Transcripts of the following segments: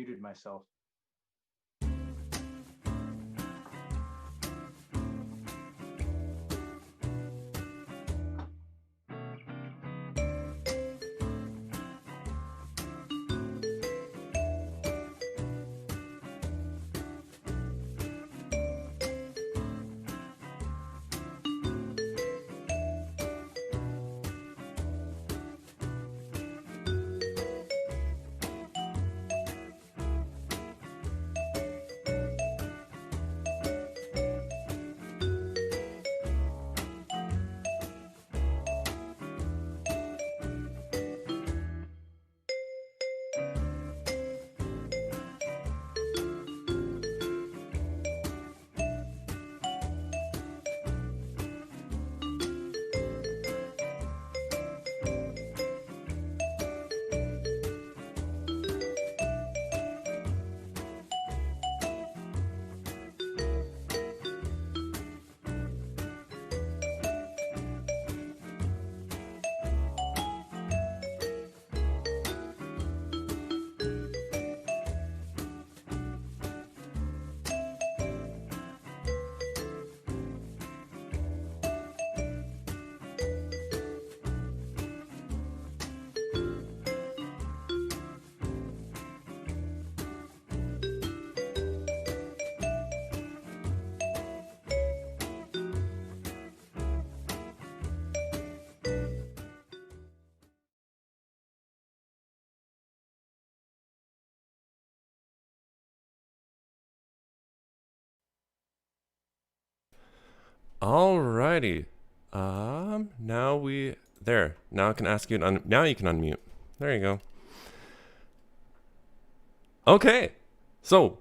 muted myself. Alrighty. Now I can ask you now you can unmute. There you go. Okay. So,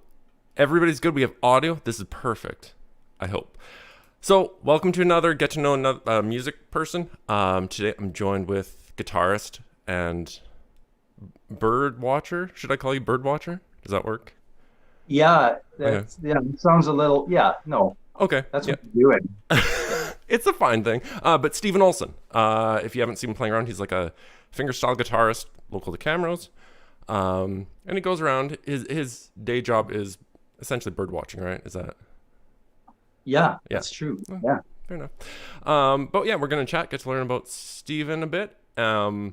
everybody's good. We have audio. This is perfect. I hope. So, welcome to another Get to Know Another Music Person. Today I'm joined with guitarist and bird watcher. Should I call you bird watcher? Does that work? Yeah, it sounds a little, no. Okay. That's what you're doing. It's a fine thing. But Stephen Olson, if you haven't seen him playing around, he's like a fingerstyle guitarist, local to Camrose. And he goes around. His day job is essentially bird watching, right? Is that? Yeah, that's true. Yeah. Fair enough. But yeah, we're going to chat, get to learn about Stephen a bit. And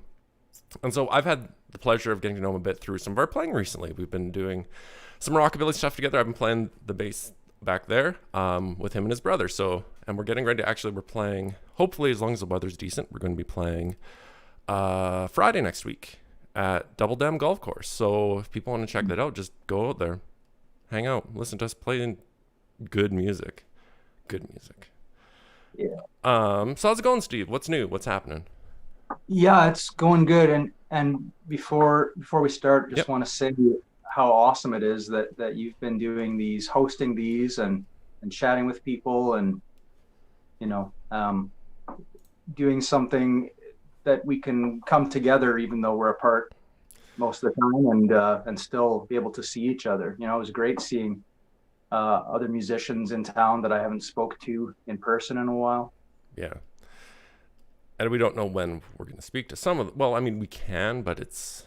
so I've had the pleasure of getting to know him a bit through some of our playing recently. We've been doing some rockabilly stuff together. I've been playing the bass back there with him and his brother. And we're getting ready to we're playing, hopefully as long as the weather's decent, we're going to be playing Friday next week at Double Dam Golf Course. So if people want to check that out, just go out there, hang out, listen to us playing good music. Yeah. So how's it going, Steve? What's new? What's happening? Yeah, it's going good. And before we start, just want to say how awesome it is that you've been doing these, hosting these and chatting with people and, doing something that we can come together even though we're apart most of the time and still be able to see each other. It was great seeing other musicians in town that I haven't spoke to in person in a while. Yeah. And we don't know when we're going to speak to some of them. Well, I mean, we can, but it's,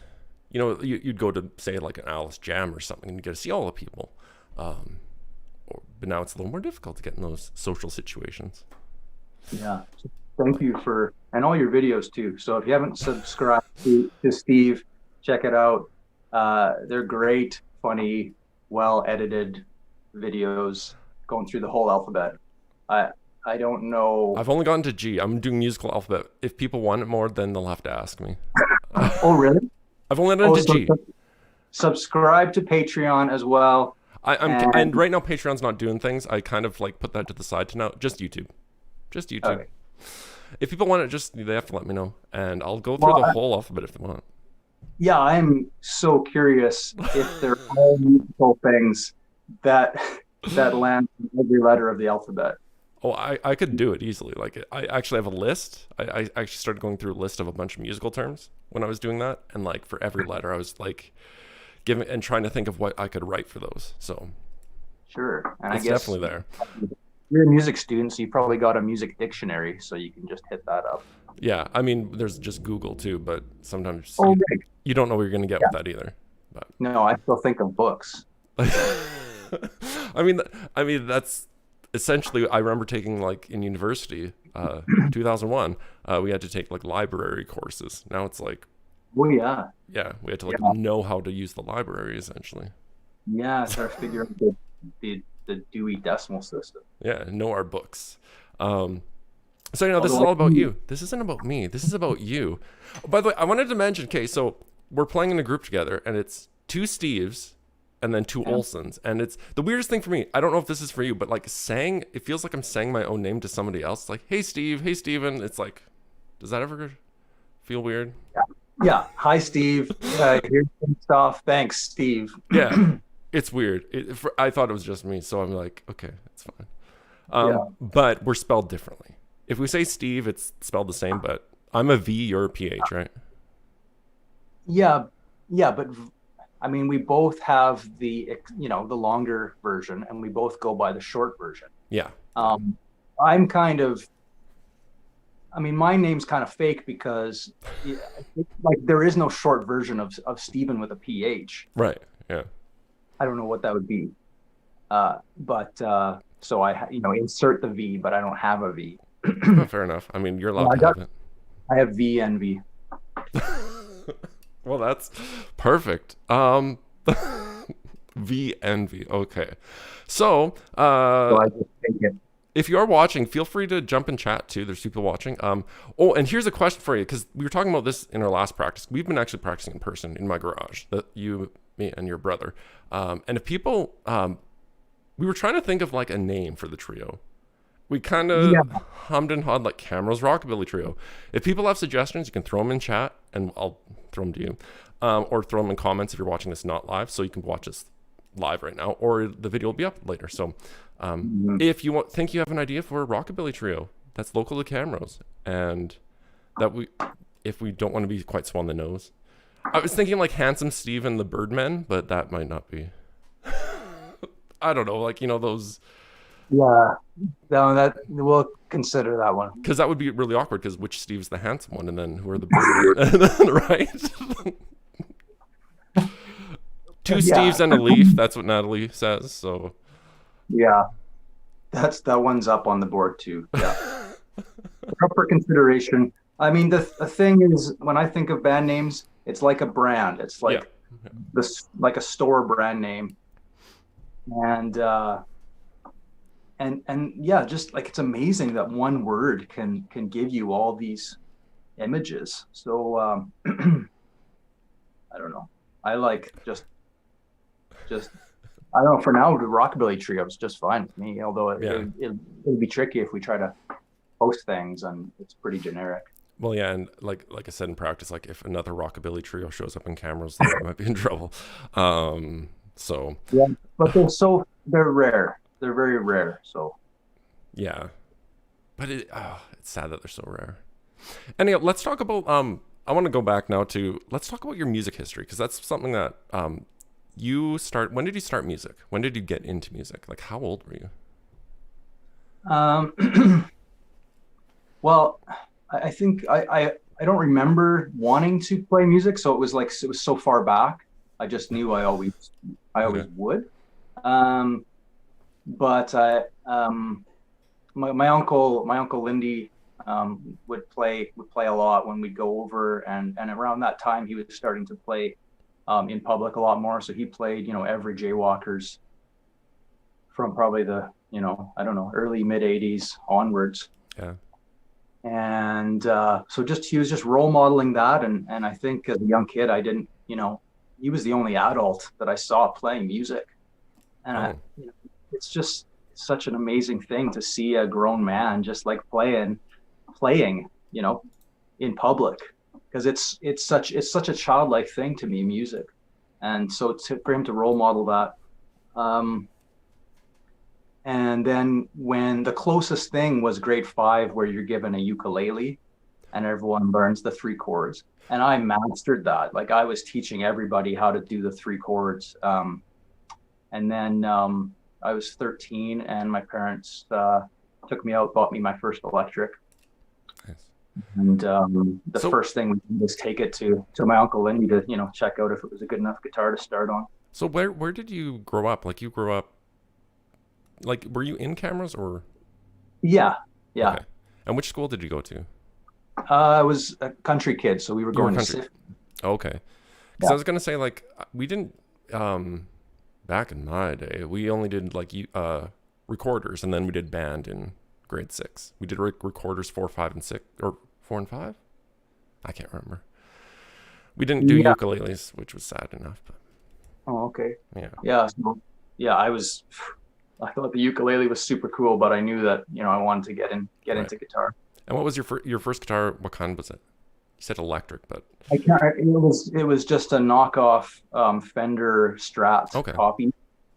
you'd go to, say, like an Alice Jam or something and you get to see all the people. But now it's a little more difficult to get in those social situations. Yeah. Thank you and all your videos too. So if you haven't subscribed to Steve, check it out. They're great, funny, well-edited videos going through the whole alphabet. I don't know. I've only gotten to G. I'm doing musical alphabet. If people want it more, then they'll have to ask me. Oh, really? I've only done to G. Subscribe to Patreon as well. And right now Patreon's not doing things. I kind of like put that to the side to now. Just YouTube. Okay. If people want it, they have to let me know, and I'll go through the whole alphabet if they want. Yeah, I'm so curious if there are all musical things that land in every letter of the alphabet. Oh, I could do it easily. Like, I actually have a list. I actually started going through a list of a bunch of musical terms when I was doing that, and like for every letter, I was like trying to think of what I could write for those. So sure, and it's definitely there. You're a music student, so you probably got a music dictionary, so you can just hit that up. Yeah, I mean, there's just Google too, but sometimes you don't know what you're going to get with that either. No, I still think of books. I mean, that's essentially. I remember taking like in university, 2001. We had to take like library courses. Now it's like, Oh yeah, yeah, we had to like yeah, know how to use the library essentially. yeah. Try to figure out the Dewey Decimal System. Yeah, know our books. Um, so this is Although, all about you. This isn't about me. This is about you. Oh, by the way, I wanted to mention. Okay, so we're playing in a group together, and it's two Steves and then two yeah, Olsons. And it's the weirdest thing for me. I don't know if this is for you, but like saying, it feels like I'm saying my own name to somebody else. Like, hey, Steve, hey, Steven. It's like, does that ever feel weird? yeah. Hi, Steve. Here's some stuff. Thanks, Steve. Yeah, it's weird. I thought it was just me, so I'm like, okay, it's fine. Yeah, But we're spelled differently. If we say Steve, it's spelled the same, but I'm a V, you're a PH, right? yeah, yeah. But I mean, we both have the longer version, and we both go by the short version. Yeah. Um, I'm kind of, I mean, my name's kind of fake because yeah, like there is no short version of Stephen with a PH. Right. Yeah. I don't know what that would be. But so insert the V, but I don't have a V. Oh, fair enough. I mean, you're Yeah, allowed to have it. I have V envy. Well, that's perfect. V envy. Okay. So, So I just take it. if you are watching, feel free to jump in chat too. There's people watching. Oh, and here's a question for you because we were talking about this in our last practice. We've been actually practicing in person in my garage. That you, me, and your brother. And if people, we were trying to think of like a name for the trio. We kind of Yeah, hummed and hawed like Camera's Rockabilly Trio. If people have suggestions, you can throw them in chat and I'll throw them to you. Or throw them in comments if you're watching this not live, so you can watch this live right now, or the video will be up later. So mhm. if you think you have an idea for a Rockabilly Trio that's local to Camrose, and that if we don't want to be quite so on the nose, I was thinking like Handsome Steve and the Birdmen, but that might not be. I don't know, like those. Yeah. No, that we'll consider that one. Because that would be really awkward. Because which Steve's the handsome one, and then who are the Birdmen, right? Two Yeah, Steves and a Leif. That's what Natalie says. So yeah. That one's up on the board too. Yeah. Up for consideration. I mean, the thing is, when I think of band names, it's like a brand. It's yeah, like like a store brand name, and and yeah, just like it's amazing that one word can give you all these images. So I don't know. I like just I don't know. For now, the Rockabilly Trio is just fine with me. Although yeah. it would be tricky if we try to post things and it's pretty generic. Well, yeah, and like I said in practice, like if another Rockabilly Trio shows up in cameras, then I might be in trouble. So Yeah, but they're rare. They're very rare. So yeah, but it's sad that they're so rare. Anyhow, let's talk about I want to go back now to let's talk about your music history because that's something that when did you start music? When did you get into music? Like how old were you? um, well, I think I don't remember wanting to play music, so it was like it was so far back. I just knew I always Okay. would. Um, but my uncle Lindy would play a lot when we'd go over, and around that time he was starting to play in public a lot more. So he played every Jaywalkers from probably the I don't know, early mid '80s onwards. Yeah. And so just he was just role modeling that, and I think as a young kid I didn't he was the only adult that I saw playing music, and Oh. it's just such an amazing thing to see a grown man just like playing in public, because it's such a childlike thing to me, music. And so for him to role model that, um and then when the closest thing was grade 5, where you're given a ukulele and everyone learns the 3 chords, and I mastered that. Like I was teaching everybody how to do the 3 chords. And then I was 13 and my parents took me out, bought me my first electric. Nice. And the So first thing we did was take it to my uncle Lindy to, check out if it was a good enough guitar to start on. so where did you grow up? Like you grew up like were you in cameras or Yeah, yeah. okay? And which school did you go to? I was a country kid, so we were You were going to country. SIF. Okay. Because Yeah. I was gonna say like we didn't back in my day we only did like recorders and then we did band in grade 6. We did recorders 4, 5, and 6 or 4 and 5. I can't remember. We didn't do Yeah. ukuleles, which was sad enough. But Oh, okay. yeah, Yeah. So, yeah, I thought the ukulele was super cool, but I knew that, I wanted to get right. into guitar. And what was your first guitar? What kind was it? You said electric, but I can't, it was just a knockoff Fender Strat okay. copy.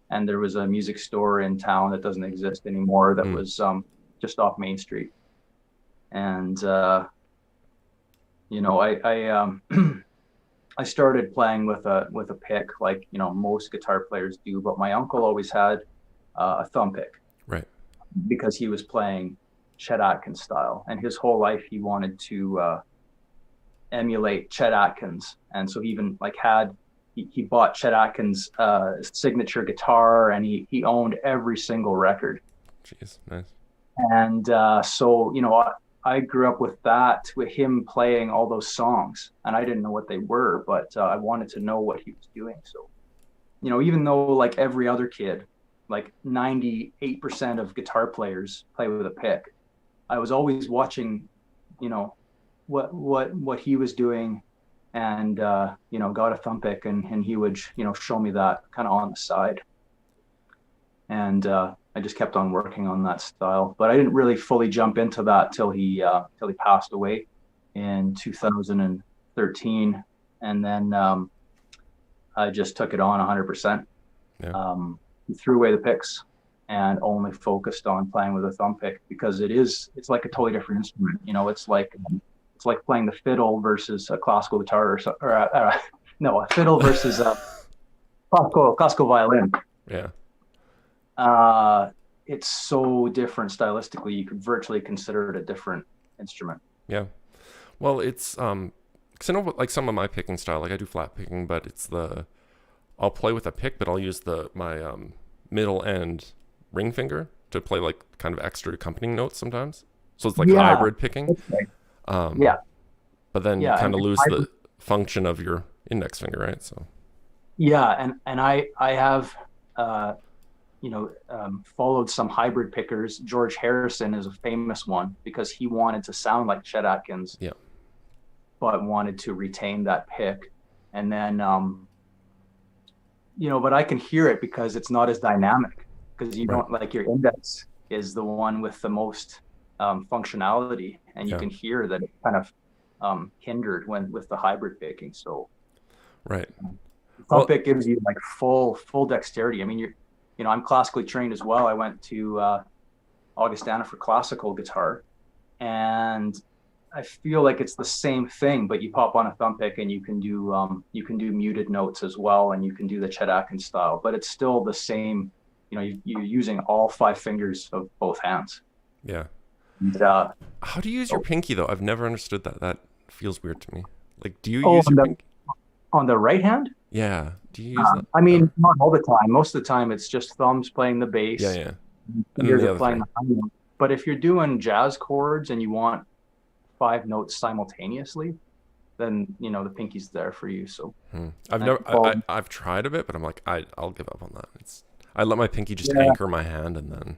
And there was a music store in town that doesn't exist anymore that Mm, was just off Main Street. And I I started playing with a pick like most guitar players do, but my uncle always had a thumb pick right. because he was playing Chet Atkins style, and his whole life he wanted to emulate Chet Atkins, and so he even like he bought Chet Atkins' signature guitar, and he owned every single record. Jeez, nice. And so I grew up with that, with him playing all those songs, and I didn't know what they were, but I wanted to know what he was doing. So even though like every other kid, like 98% of guitar players play with a pick, I was always watching, you know, what he was doing, and got a thumb pick, and he would show me that kind of on the side, and I just kept on working on that style. But I didn't really fully jump into that till he passed away in 2013, and then I just took it on 100%. Yeah, Threw away the picks and only focused on playing with a thumb pick because it's like a totally different instrument. It's like playing the fiddle versus a classical guitar or no, a fiddle versus a classical violin. yeah, Uh, it's so different stylistically. You could virtually consider it a different instrument. yeah. Well, it's 'cause I know like some of my picking style, like I do flat picking, but it's the I'll play with a pick, but I'll use my middle end ring finger to play like kind of extra accompanying notes sometimes. So it's like Yeah. hybrid picking. Okay. Um, Yeah. but then you Yeah. kind And of lose I, the function of your index finger, right? So yeah. And I have, followed some hybrid pickers. George Harrison is a famous one because he wanted to sound like Chet Atkins, yeah, but wanted to retain that pick. And then, but I can hear it because it's not as dynamic because you right, don't like your index is the one with the most functionality, and you yeah, can hear that it's kind of hindered when with the hybrid picking. So right. thumb Well, pick gives you like full dexterity. I mean, I'm classically trained as well. I went to Augustana for classical guitar, and I feel like it's the same thing, but you pop on a thumb pick and you can do muted notes as well, and you can do the Chet Atkins style, but it's still the same. You're using all five fingers of both hands. yeah. And, How do you use your oh, pinky though? I've never understood that. That feels weird to me. Like, do you oh, use your pinky? on the right hand, Yeah. Do you use that? I mean, not all the time. Most of the time, it's just thumbs playing the Yeah, bass, yeah. And then fingers the are other playing three. the high note. But if you're doing jazz chords and you want five notes simultaneously, then the pinky's there for you. So Hmm. I can follow. I've tried a bit, but I'm like I'll give up on that. It's I let my pinky just Yeah. anchor my hand and then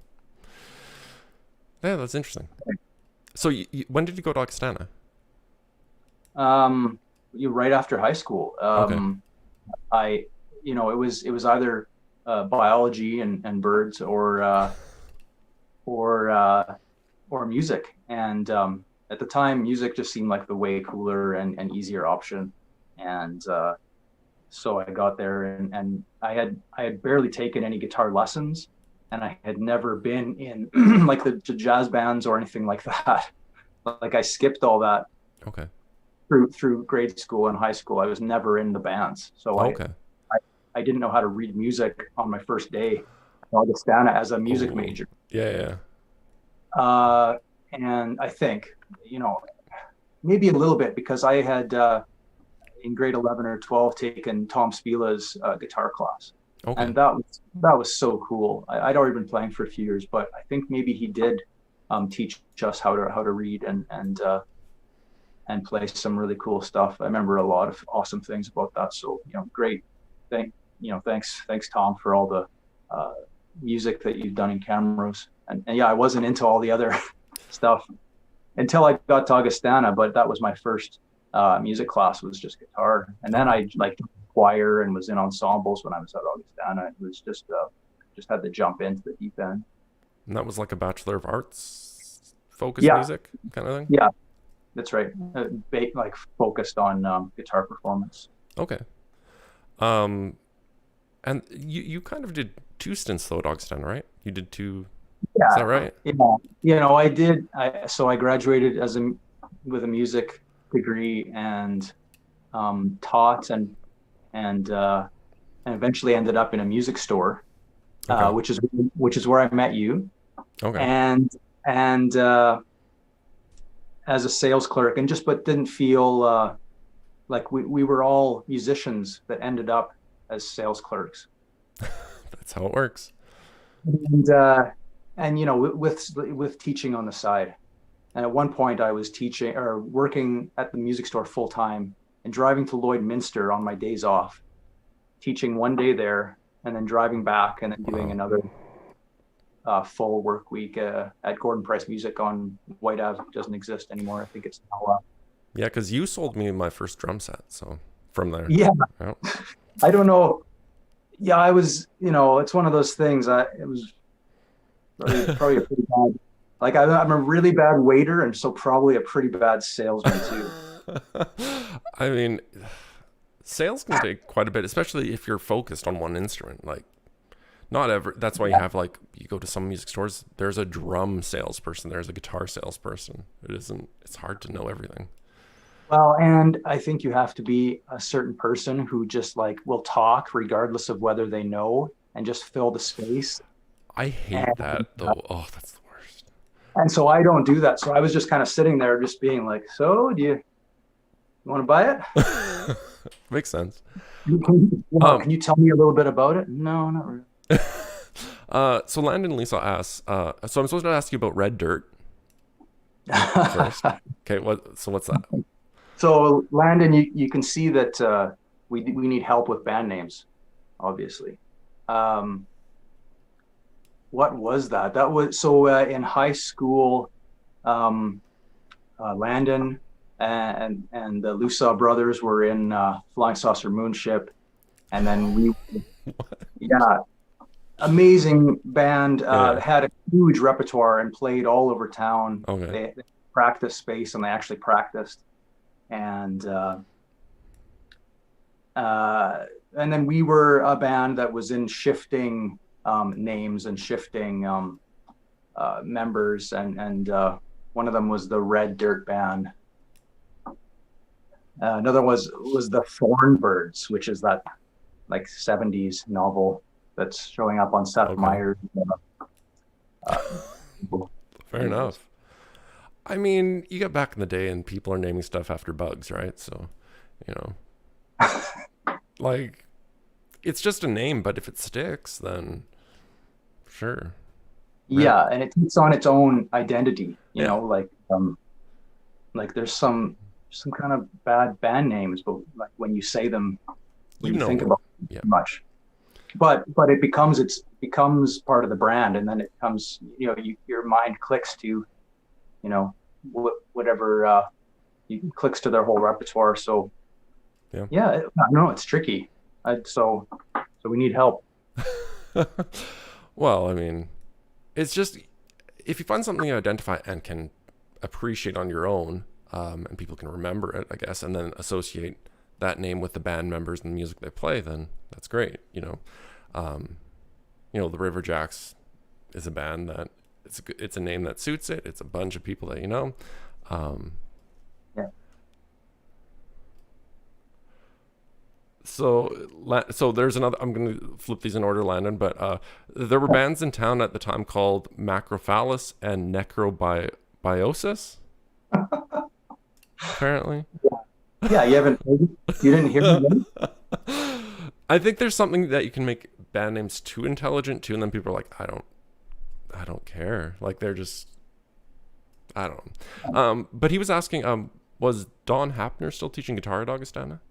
yeah, that's interesting. So when did you go to Augustana? You right after high school. Okay. I, it was either biology and birds or or music. And at the time, music just seemed like the way cooler and easier option. And so I got there, and I had barely taken any guitar lessons, and I had never been in like the jazz bands or anything like that. Like I skipped all that Okay. through grade school and high school. I was never in the bands, so Okay. I, I didn't know how to read music on my first day at Augustana as a music Oh. major. Yeah, yeah. Uh, and I think, you know, maybe a little bit because I had in grade 11 or 12 taken Tom Spila's guitar class. Okay. And that was so cool. I'd already been playing for a few years, but I think maybe he did teach us how to read and play some really cool stuff. I remember a lot of awesome things about that. So great. Thanks Tom for all the music that you've done in cameras. And yeah, I wasn't into all the other stuff until I got to Augustana, but that was my first music class was just guitar. And then I like choir and was in ensembles when I was at Augustana. It was just had to jump into the deep end. And that was like a Bachelor of Arts focused music kind of thing? Yeah, that's right. Like focused on guitar performance. Okay. And you kind of did two stints though at Augustana, right? You did two. Yeah. Is that right? Yeah. I did. So I graduated with a music degree and taught and eventually ended up in a music store, Okay. which is where I met you. Okay. And as a sales clerk, but didn't feel like we were all musicians that ended up as sales clerks. That's how it works. And with teaching on the side. And at one point I was teaching or working at the music store full time and driving to Lloydminster on my days off, teaching one day there and then driving back and then doing another full work week at Gordon Price Music on White Ave. Doesn't exist anymore. I think it's now. Yeah, because you sold me my first drum set. So from there. Yeah. Yeah. I don't know. Yeah, I was, it's one of those things. It was probably a pretty bad, like I'm a really bad waiter and so probably a pretty bad salesman too. I mean, sales can take quite a bit, especially if you're focused on one instrument. Like, not ever. That's why you have you go to some music stores. There's a drum salesperson. There's a guitar salesperson. It's hard to know everything. Well, and I think you have to be a certain person who just will talk regardless of whether they know and just fill the space. I hate that though. Oh, that's the worst. And so I don't do that. So I was just kind of sitting there just being like, so do you want to buy it? Makes sense. Can you tell me a little bit about it? No, not really. So Landon and Lisa asks, so I'm supposed to ask you about red dirt first. Okay, what's that? So Landon, you can see that we need help with band names, obviously. What was that? That was so in high school, Landon and the Lusaw brothers were in Flying Saucer Moonship, and then amazing band. Had a huge repertoire and played all over town. Okay. They practiced space and they actually practiced. And then we were a band that was in shifting names and shifting members, and one of them was the Red Dirt Band. Another was the Thornbirds, which is that 70s novel that's showing up on Seth Meyers. Fair enough. I mean, you get back in the day and people are naming stuff after bugs, right? So, it's just a name, but if it sticks, then sure. Yeah, and it takes on its own identity, there's some kind of bad band names, but when you say them, you think about it too much. But it becomes part of the brand, and then it comes, your mind clicks to, whatever clicks to their whole repertoire. So no, it's tricky. So we need help. Well, I mean, it's just if you find something you identify and can appreciate on your own, and people can remember it, I guess, and then associate that name with the band members and the music they play, then that's great. The River Jacks is a band that it's a name that suits it. It's a bunch of people that So there's another. I'm going to flip these in order, Landon. But there were bands in town at the time called Macrophallus and Necrobiosis. apparently. Yeah, you haven't heard it? You didn't hear me? I think there's something that you can make band names too intelligent too, and then people are like, I don't care. Like they're just, I don't know. But he was asking, was Don Hapner still teaching guitar at Augustana?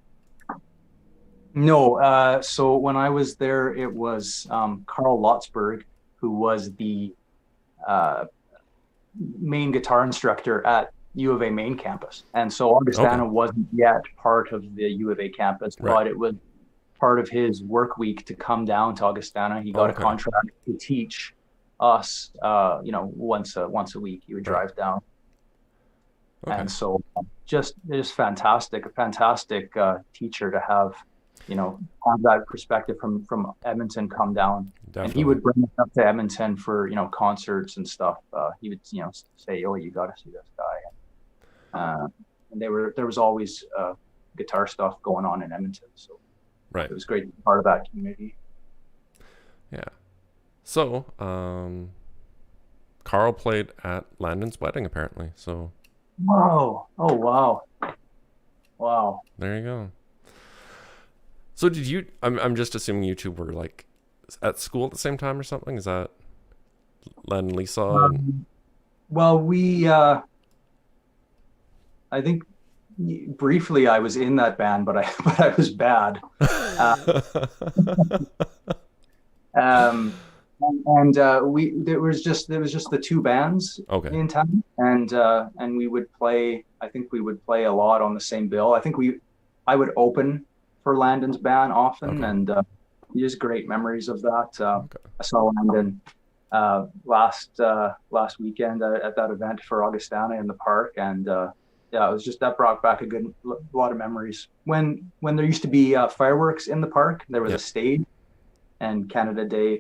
No, so when I was there, it was Carl Lotzberg, who was the uh, main guitar instructor at U of A main campus. And so Okay, Augustana wasn't yet part of the U of A campus, right. but it was part of his work week to come down to Augustana. He got a Okay, contract to teach us, once a week. He would right. drive down, Okay, and so just fantastic, a fantastic teacher to have that perspective from Edmonton come down. And he definitely. would bring us up to Edmonton for concerts and stuff. He would say, "Oh, you got to see this guy." And there was always guitar stuff going on in Edmonton, so Right. it was great to be part of that community. Yeah. So, Carl played at Landon's wedding apparently. So Whoa! Oh, wow! Wow! there you go. So did you? I'm just assuming you two were like at school at the same time or something. Is that Len and Lisa? And Um, well, I think briefly I was in that band, but I but I was bad. Uh, um, and we there was just the two bands okay. in town, and we would play. I think we would play a lot on the same bill. I would open for Landon's band often, Okay. and just great memories of that. Okay. I saw Landon last weekend at that event for Augustana in the park, and yeah, it was just that brought back a lot of memories. When there used to be fireworks in the park, there was Yeah. a stage, and Canada Day,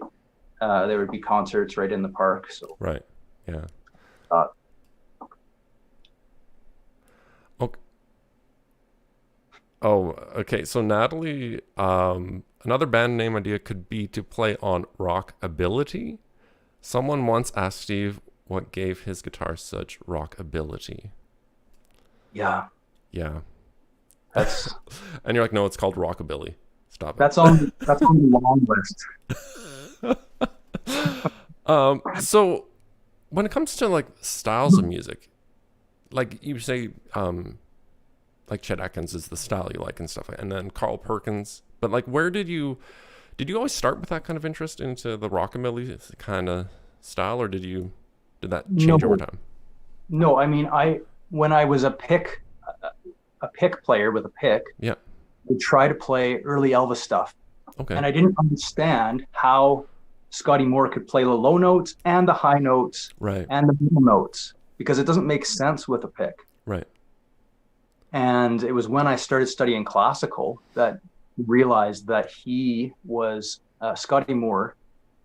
there would be concerts right in the park. So Right. Yeah. uh, Okay. Oh, okay. So Natalie, another band name idea could be to play on rockabilly. Someone once asked Steve what gave his guitar such rockability. yeah, Yeah. that's And you're like, no, it's called rockabilly. Stop it. that's on the long list. So when it comes to like styles of music, like you say, like Chet Atkins is the style you like and stuff, and then Carl Perkins. But like, where did you always start with that kind of interest into the rockabilly kind of style, or did that No, change over time? no. I mean, I when I was a pick player with a pick, Yeah. would try to play early Elvis stuff. Okay. And I didn't understand how Scotty Moore could play the low notes and the high notes Right. and the middle notes because it doesn't make sense with a pick. Right. And it was when I started studying classical that I realized that he was Scotty Moore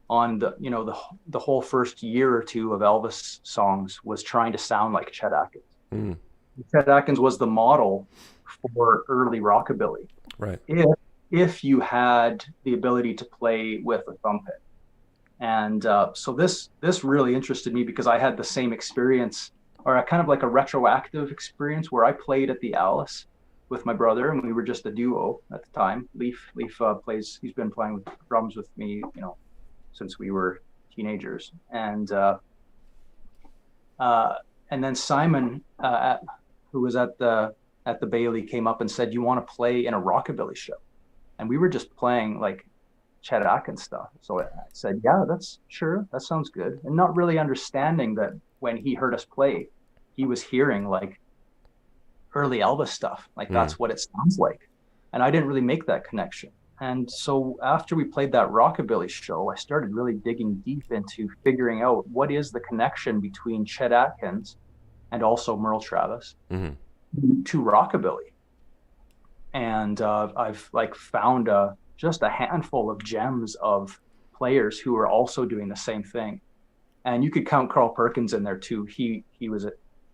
on the whole first year or two of Elvis songs was trying to sound like Chet Atkins. Mm, Chet Atkins was the model for early rockabilly. right. If you had the ability to play with a thumb pick. And so this really interested me because I had the same experience, or a kind of like a retroactive experience, where I played at the Alice with my brother, and we were just a duo at the time. Leif plays. He's been playing with drums with me, since we were teenagers, and then Simon, who was at the Bailey, came up and said, "You want to play in a rockabilly show?" And we were just playing like Chet Atkins stuff. So I said, "Yeah, that's sure. That sounds good." And not really understanding that when he heard us play, he was hearing like early Elvis stuff. Like Mm, that's what it sounds like. And I didn't really make that connection. And so after we played that rockabilly show, I started really digging deep into figuring out what is the connection between Chet Atkins and also Merle Travis mm, to rockabilly. And I've like found just a handful of gems of players who are also doing the same thing. And you could count Carl Perkins in there too. He was a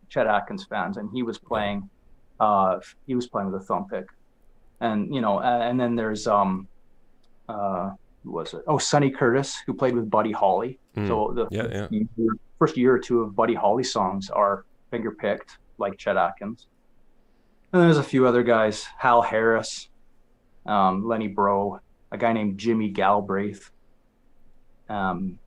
Chet Atkins fans, and yeah. he was playing with a thumb pick. And and then there's who was it? Oh, Sonny Curtis, who played with Buddy Holly. Mm, So the yeah. Yeah. first year or two of Buddy Holly songs are finger picked like Chet Atkins. And there's a few other guys, Hal Harris, Lenny Bro, a guy named Jimmy Galbraith. Um,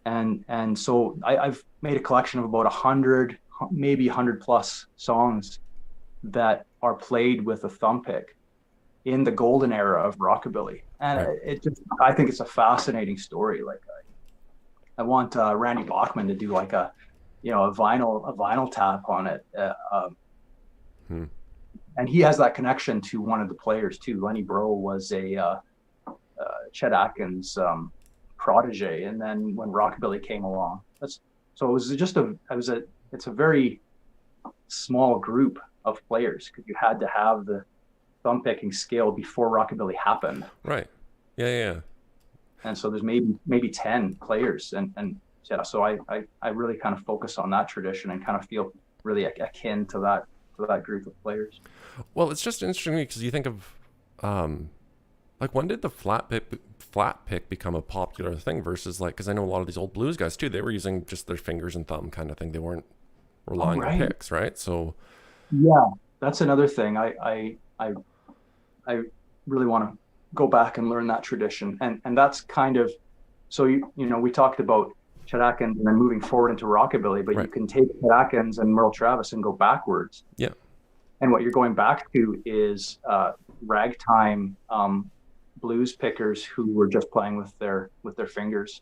and so I've made a collection of about 100, maybe 100 plus songs that are played with a thumb pick in the golden era of rockabilly. And Right. I think it's a fascinating story. Like I want Randy Bachman to do like a vinyl tap on it. Hmm. And he has that connection to one of the players too. Lenny Bro was a Chet Atkins protege, and then when rockabilly came along, so it was just it's a very small group of players because you had to have the thumb picking skill before rockabilly happened. Right. Yeah, yeah. And so there's maybe 10 players, and yeah, so I really kind of focus on that tradition and kind of feel really akin to that group of players. Well, it's just interesting because you think of, like, when did the flat pick become a popular thing versus like, because I know a lot of these old blues guys too, they were using just their fingers and thumb kind of thing. They weren't Oh, relying on right. picks, right? So Yeah, that's another thing. I really want to go back and learn that tradition, and that's kind of so we talked about Chet Atkins and then moving forward into rockabilly, but you right, can take Chet Atkins and Merle Travis and go backwards, yeah, and what you're going back to is ragtime blues pickers who were just playing with their fingers,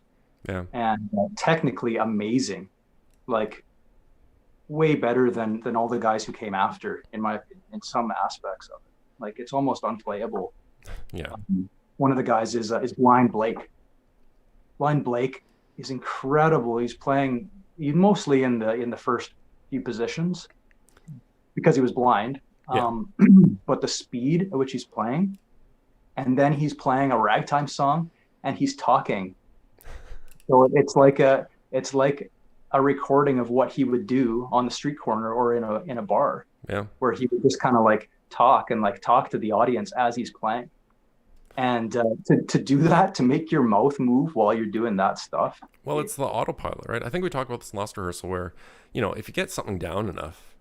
yeah, and technically amazing, like way better than all the guys who came after, in my opinion, in some aspects of it. Like it's almost unplayable. yeah, One of the guys is Blind Blake. Blind Blake is incredible. He's playing mostly in the first few positions because he was blind. yeah, But the speed at which he's playing, and then he's playing a ragtime song and he's talking. So it's like a recording of what he would do on the street corner or in a bar yeah. where he would just kind of like talk to the audience as he's playing. And to do that, to make your mouth move while you're doing that stuff. Well, it's the autopilot, right? I think we talked about this last rehearsal where, if you get something down enough,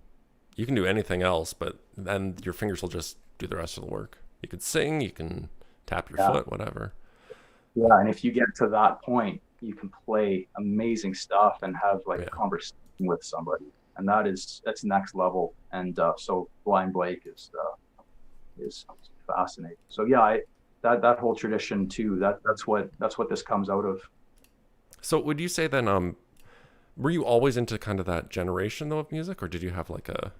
you can do anything else, but then your fingers will just do the rest of the work. You could sing, you can tap your Yeah, foot, whatever. yeah. And if you get to that point, you can play amazing stuff and have like a Yeah. conversation with somebody, and that's next level. And so Blind Blake is fascinating. So yeah, that whole tradition too. That's what this comes out of. So would you say then, were you always into kind of that generation though of music, or did you have like a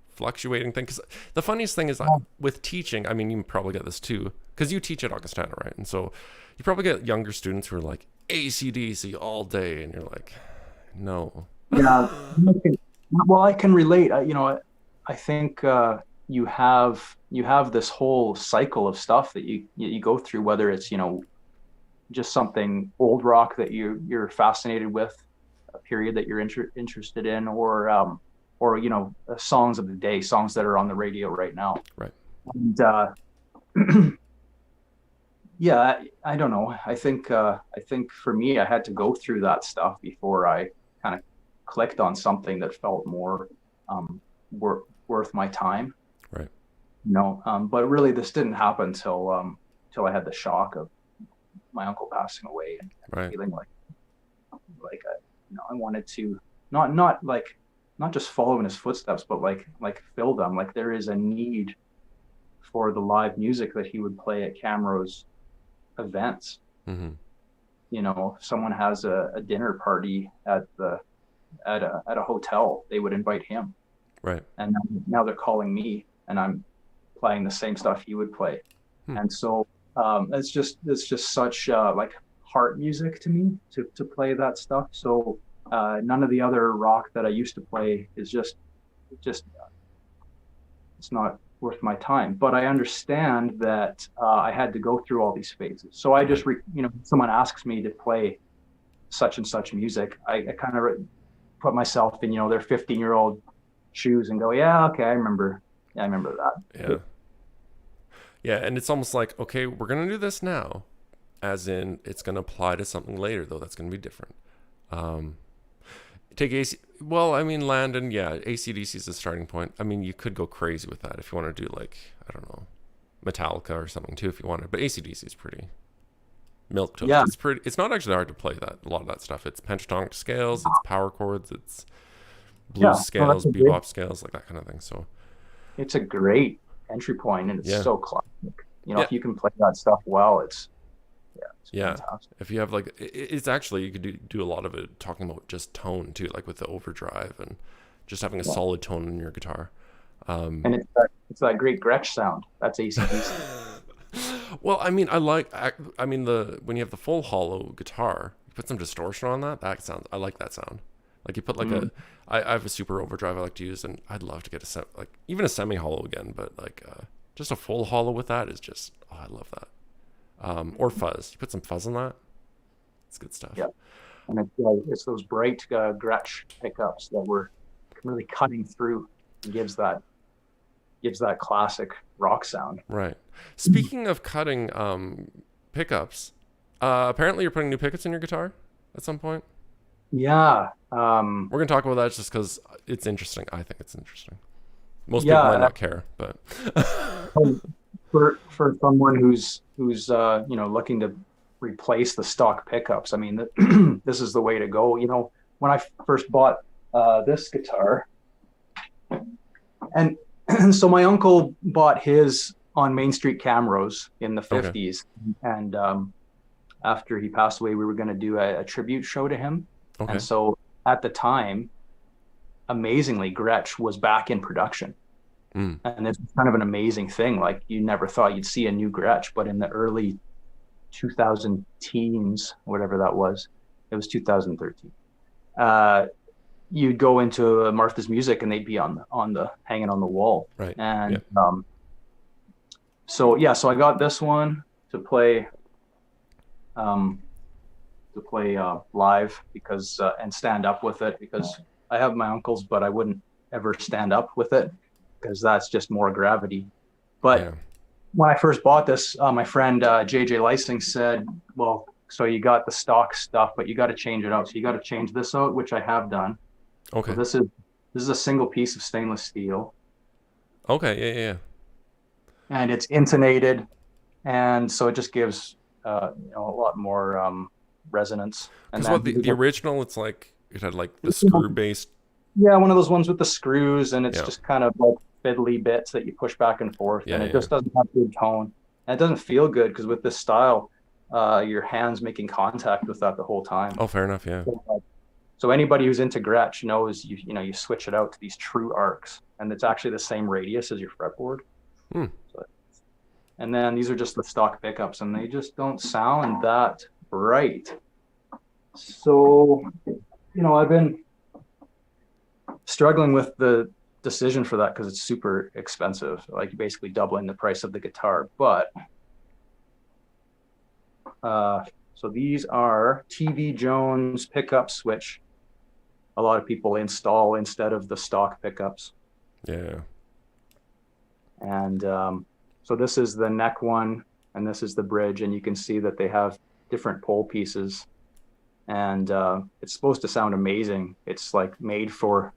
fluctuating thing? Because the funniest thing is with teaching, I mean, you probably get this too, because you teach at Augustana, right? And so you probably get younger students who are like AC/DC all day, and you're like, no. Yeah. Well, I can relate. I think you have this whole cycle of stuff that you go through, whether it's just something old rock that you're fascinated with, a period that you're interested in, or songs of the day, songs that are on the radio right now. Right. And yeah, I don't know. I think for me, I had to go through that stuff before I kind of clicked on something that felt more worth my time. Right. But really, this didn't happen till I had the shock of my uncle passing away, and Right. feeling like I wanted to not just follow in his footsteps, but like fill them. Like there is a need for the live music that he would play at Camrose events. Mm-hmm. If someone has a dinner party at a hotel, they would invite him, Right. and now they're calling me, and I'm playing the same stuff he would play. Hmm. And so it's just such like heart music to me to play that stuff. So none of the other rock that I used to play is just it's not worth my time. But I understand that I had to go through all these phases. So I just someone asks me to play such and such music, I kind of put myself in their 15-year-old shoes and go, yeah, okay, I remember that. Yeah. Yeah, and it's almost like, okay, we're gonna do this now, as in it's gonna apply to something later though that's gonna be different. Take AC. Well, I mean, Landon, yeah, AC/DC is the starting point. I mean, you could go crazy with that if you want to do like, I don't know, Metallica or something too if you wanted. But AC/DC is pretty milk toast. Yeah, It's pretty. It's not actually hard to play that. A lot of that stuff. It's pentatonic scales. It's power chords. It's blues yeah. No, that's scales, a great. bebop scales, like that kind of thing. So It's a great entry point, and it's yeah, so classic. yeah, If you can play that stuff well, it's yeah. fantastic. If you have like, it's actually you could do a lot of it talking about just tone too, like with the overdrive and just having a Yeah. solid tone in your guitar. Um, And it's that great Gretsch sound. That's AC/DC. well, I mean, I mean, the when you have the full hollow guitar, you put some distortion on that. That sounds. I like that sound. Like you put like Mm. I have a super overdrive I like to use, and I'd love to get like even a semi hollow again, but like just a full hollow with that is just. Oh, I love that. Or fuzz. You put some fuzz on that. It's good stuff. Yeah. And it's those bright Gretsch pickups that were really cutting through. It gives that classic rock sound. Right. Speaking of cutting pickups, apparently you're putting new pickups in your guitar at some point. Yeah. We're gonna talk about that just because it's interesting. I think it's interesting. Most people might Yeah. not care, but For someone who's looking to replace the stock pickups, I mean, this is the way to go. When I first bought this guitar, and so my uncle bought his on Main Street Camrose in the okay, 50s, and after he passed away, we were going to do a tribute show to him. okay, And so at the time, amazingly, Gretsch was back in production. mm, And it's kind of an amazing thing. Like you never thought you'd see a new Gretsch, but in the early 2000 teens, whatever that was, it was 2013. You'd go into Martha's Music and they'd be on the hanging on the wall. right, yeah, And so I got this one to play live because and stand up with it because I have my uncle's, but I wouldn't ever stand up with it because that's just more gravity. But yeah. when I first bought this, my friend JJ Lysing said, well, so you got the stock stuff, but you got to change it out. So you got to change this out, which I have done. So Okay, this is a single piece of stainless steel, okay, yeah, yeah, yeah. and it's intonated, and so it just gives a lot more resonance. And Because then what the original, it's like it had like the screw based. yeah, one of those ones with the screws, and it's Yeah, just kind of like fiddly bits that you push back and forth, yeah, and it yeah. just doesn't have good tone, and it doesn't feel good because with this style, your hands making contact with that the whole time. Oh, fair enough. Yeah. So anybody who's into Gretsch knows you switch it out to these true arcs, and it's actually the same radius as your fretboard. Hmm. So, and then these are just the stock pickups, and they just don't sound that bright. So, I've been struggling with the decision for that because it's super expensive, like basically doubling the price of the guitar. But so these are TV Jones pickup switch. A lot of people install instead of the stock pickups. Yeah. And so this is the neck one, and this is the bridge, and you can see that they have different pole pieces. And it's supposed to sound amazing. It's like made for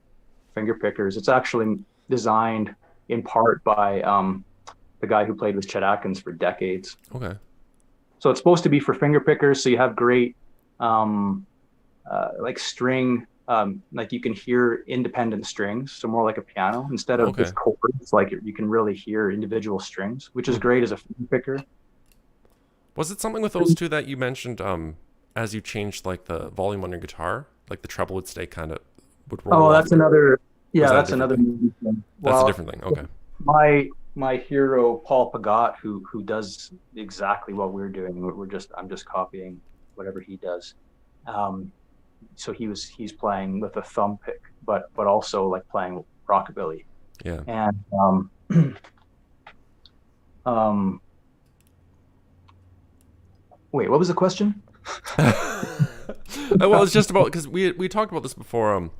finger pickers. It's actually designed in part by the guy who played with Chet Atkins for decades. Okay. So it's supposed to be for finger pickers. So you have great like string, like you can hear independent strings. So more like a piano instead of Okay. just chords. Like you can really hear individual strings, which is great as a finger picker. Was it something with those two that you mentioned? As you changed like the volume on your guitar, like the treble would stay would roll Oh, off. that's another. Yeah, that a that's different another. thing? Thing. That's Well, a different thing. Okay. my hero Paul Pagat, who does exactly what we're doing. I'm just copying whatever he does. So he's playing with a thumb pick, but also like playing rockabilly. Yeah. And wait, what was the question? Well, it's just about because we talked about this before.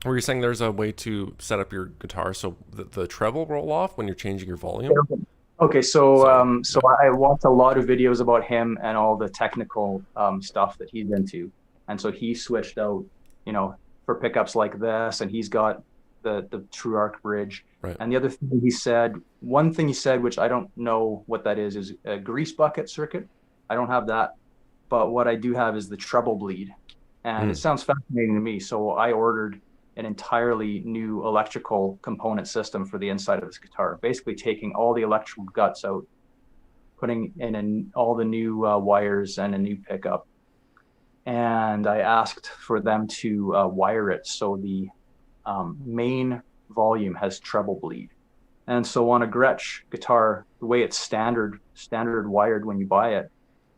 Where you're saying there's a way to set up your guitar so the treble roll off when you're changing your volume. Okay, so I watched a lot of videos about him and all the technical stuff that he's into, and so he switched out, for pickups like this, and he's got the true arc bridge. Right. And the other thing he said, one thing he said, which I don't know what that is a grease bucket circuit. I don't have that, but what I do have is the treble bleed, and it sounds fascinating to me. So I ordered an entirely new electrical component system for the inside of this guitar, basically taking all the electrical guts out, putting in all the new wires and a new pickup. And I asked for them to wire it so the main volume has treble bleed. And so on a Gretsch guitar, the way it's standard wired when you buy it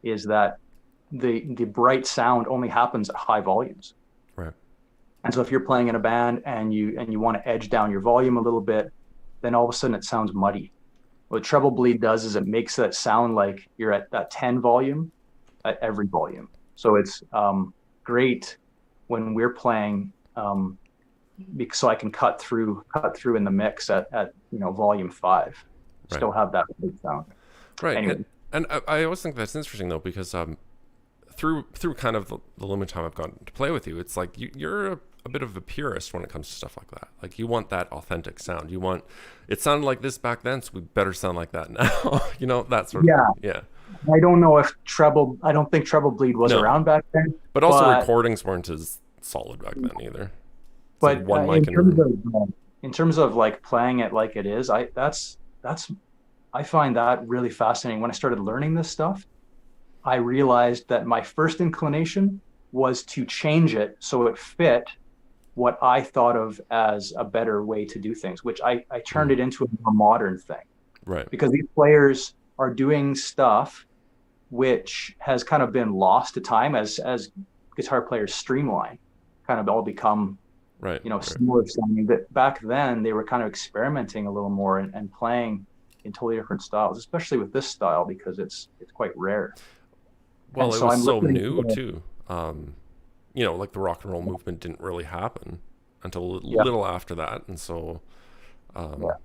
is that the bright sound only happens at high volumes. Right. And so if you're playing in a band and you want to edge down your volume a little bit, then all of a sudden it sounds muddy. What treble bleed does is it makes that sound like you're at that 10 volume at every volume. So it's great when we're playing, because so I can cut through in the mix at volume 5, still have that big sound. Right. Anyway. And I always think that's interesting though, because through kind of the limited time I've gotten to play with you, it's like you're a bit of a purist when it comes to stuff like that. Like you want that authentic sound. You want it sounded like this back then, so we better sound like that now. That sort of thing. Yeah. I don't know if I don't think treble bleed was around back then. But also recordings weren't as solid back then either. It's but like one mic in terms of like playing it like it is, I find that really fascinating. When I started learning this stuff, I realized that my first inclination was to change it so it fit what I thought of as a better way to do things, which I turned it into a more modern thing. Right. Because these players are doing stuff which has kind of been lost to time as guitar players streamline, kind of all become similar sounding. But back then they were kind of experimenting a little more and playing in totally different styles, especially with this style because it's quite rare. Well, and it was so new too. Like the rock and roll movement didn't really happen until a little after that, and so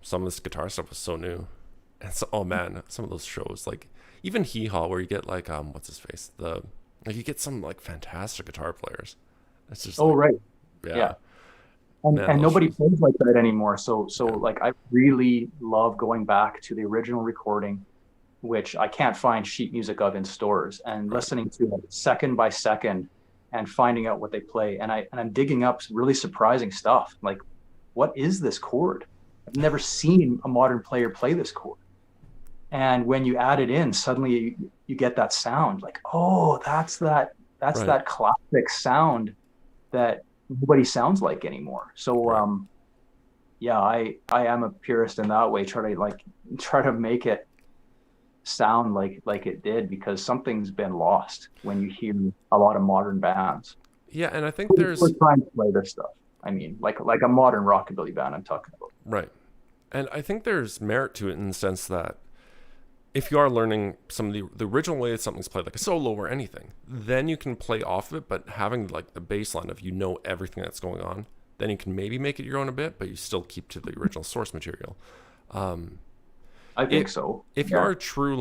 some of this guitar stuff was so new. And so, oh man, some of those shows, like even Hee Haw, where you get like what's his face, you get some like fantastic guitar players. It's just right, yeah. And nobody plays like that anymore. So like I really love going back to the original recording, which I can't find sheet music of in stores, and listening to it second by second and finding out what they play. And I'm digging up really surprising stuff. Like, what is this chord? I've never seen a modern player play this chord. And when you add it in, suddenly you get that sound like, oh, that's that classic sound that nobody sounds like anymore. So I am a purist in that way. Try to make it sound like it did, because something's been lost when you hear a lot of modern bands. Yeah, and I think we're trying to play this stuff. I mean, like a modern rockabilly band I'm talking about. Right. And I think there's merit to it in the sense that if you are learning some of the original way that something's played, like a solo or anything, then you can play off of it, but having like the baseline of everything that's going on, then you can maybe make it your own a bit, but you still keep to the original source material. I think so. If you are true,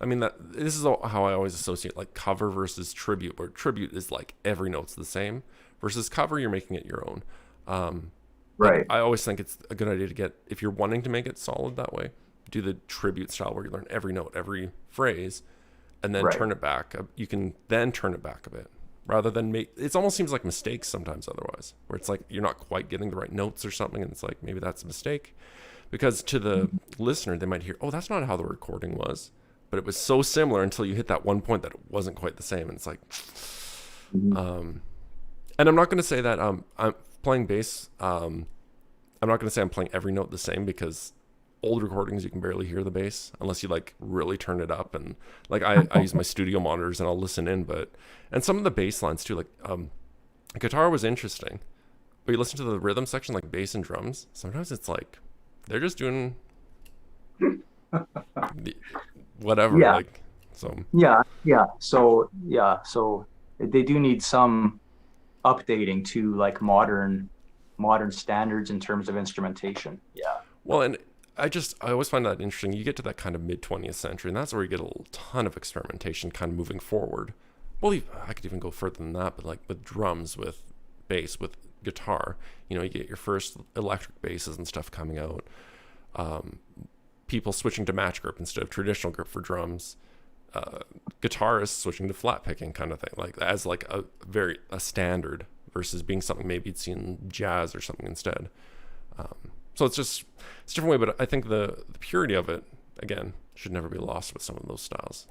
this is how I always associate like cover versus tribute, where tribute is like every note's the same, versus cover, you're making it your own. Right. I always think it's a good idea to get, if you're wanting to make it solid that way, do the tribute style where you learn every note, every phrase, and then turn it back. You can then turn it back a bit, rather than it almost seems like mistakes sometimes otherwise, where it's like you're not quite getting the right notes or something, and it's like maybe that's a mistake. Because to the listener, they might hear, oh, that's not how the recording was, but it was so similar until you hit that one point that it wasn't quite the same. And it's like, and I'm not going to say that I'm playing bass. I'm not going to say I'm playing every note the same, because old recordings, you can barely hear the bass unless you like really turn it up. And like I use my studio monitors and I'll listen in, and some of the bass lines too, like guitar was interesting, but you listen to the rhythm section, like bass and drums, sometimes it's like, they're just doing whatever. Yeah. Like, so. Yeah. So they do need some updating to like modern standards in terms of instrumentation. Yeah. Well, and I always find that interesting. You get to that kind of mid 20th century, and that's where you get a ton of experimentation kind of moving forward. Well, I could even go further than that, but like with drums, with bass, with guitar. You know, you get your first electric basses and stuff coming out. People switching to match grip instead of traditional grip for drums. Guitarists switching to flat picking kind of thing, like as like a standard versus being something maybe you'd seen in jazz or something instead. So it's a different way, but I think the purity of it, again, should never be lost with some of those styles.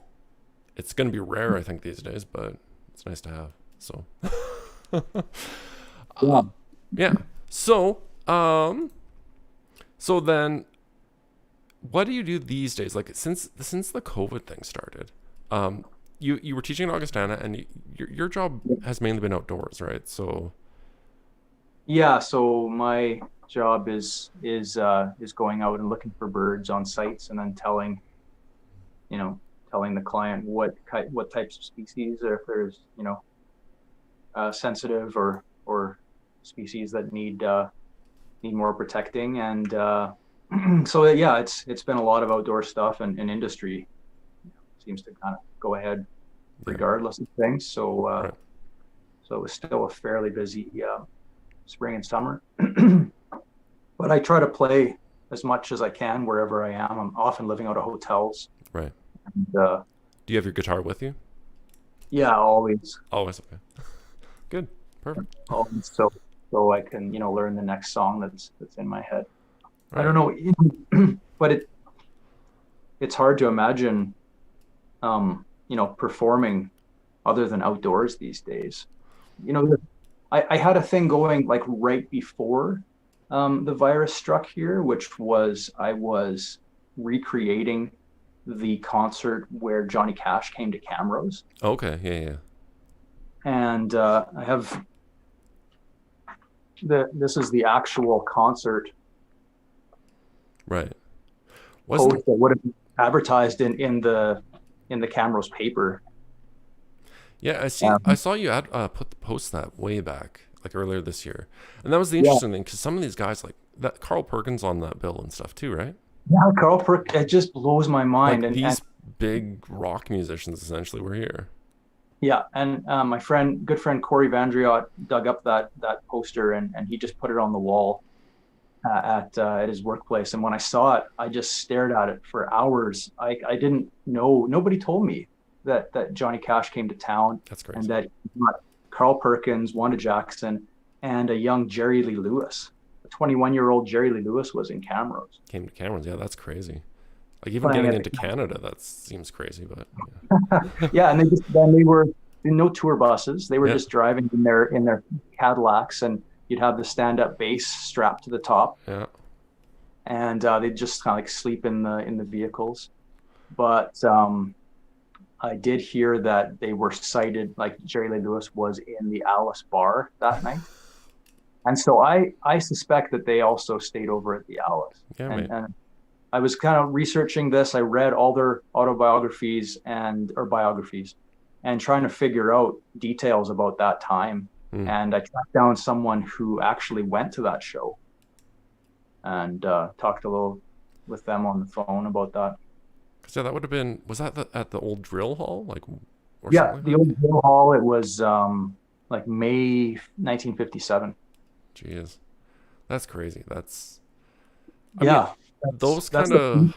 It's going to be rare, I think, these days, but it's nice to have. So, yeah. So, so then, what do you do these days? Like since the COVID thing started, you were teaching in Augustana, and your job has mainly been outdoors, right? So, Yeah, so my job is going out and looking for birds on sites, and then telling the client what types of species, or if there's sensitive or species that need more protecting. And so yeah, it's been a lot of outdoor stuff, and industry seems to kind of go ahead regardless of things. So right. so it was still a fairly busy spring and summer. But I try to play as much as I can wherever I am. I'm often living out of hotels. Right. And, do you have your guitar with you? yeah, always. Always. Okay. Good. Perfect. Always, so I can learn the next song that's in my head. Right. I don't know, but it's hard to imagine performing other than outdoors these days. I had a thing going like right before the virus struck here, which was I was recreating the concert where Johnny Cash came to Camrose. Okay. Yeah. And I have this is the actual concert Right. post that would have been advertised in the Camrose paper. Yeah, I saw you post that way back, like earlier this year, and that was the interesting thing, because some of these guys, like that Carl Perkins on that bill and stuff too, right? Yeah, Carl Perkins, it just blows my mind. Like and these big rock musicians essentially were here. Yeah, and my good friend Corey Vandriot dug up that poster, and he just put it on the wall at his workplace. And when I saw it, I just stared at it for hours. I didn't know. Nobody told me that Johnny Cash came to town. That's crazy. And that Carl Perkins, Wanda Jackson, and a young Jerry Lee Lewis. A 21-year-old Jerry Lee Lewis was in Camrose. Came to Cameron's. Yeah, that's crazy. Like even getting into Canada, that seems crazy, but yeah, and they were in no tour buses. They were just driving in their Cadillacs, and you'd have the stand-up bass strapped to the top. Yeah. And they'd just kind of like sleep in the vehicles. But I did hear that they were cited, like Jerry Lee Lewis was in the Alice bar that night. And so I suspect that they also stayed over at the Alice. Yeah, and I was kind of researching this. I read all their autobiographies or biographies, and trying to figure out details about that time. And I tracked down someone who actually went to that show, and talked a little with them on the phone about that. Because that would have been, was that at the old drill hall? The old drill hall. It was like May 1957. Jeez, that's crazy. Those kind of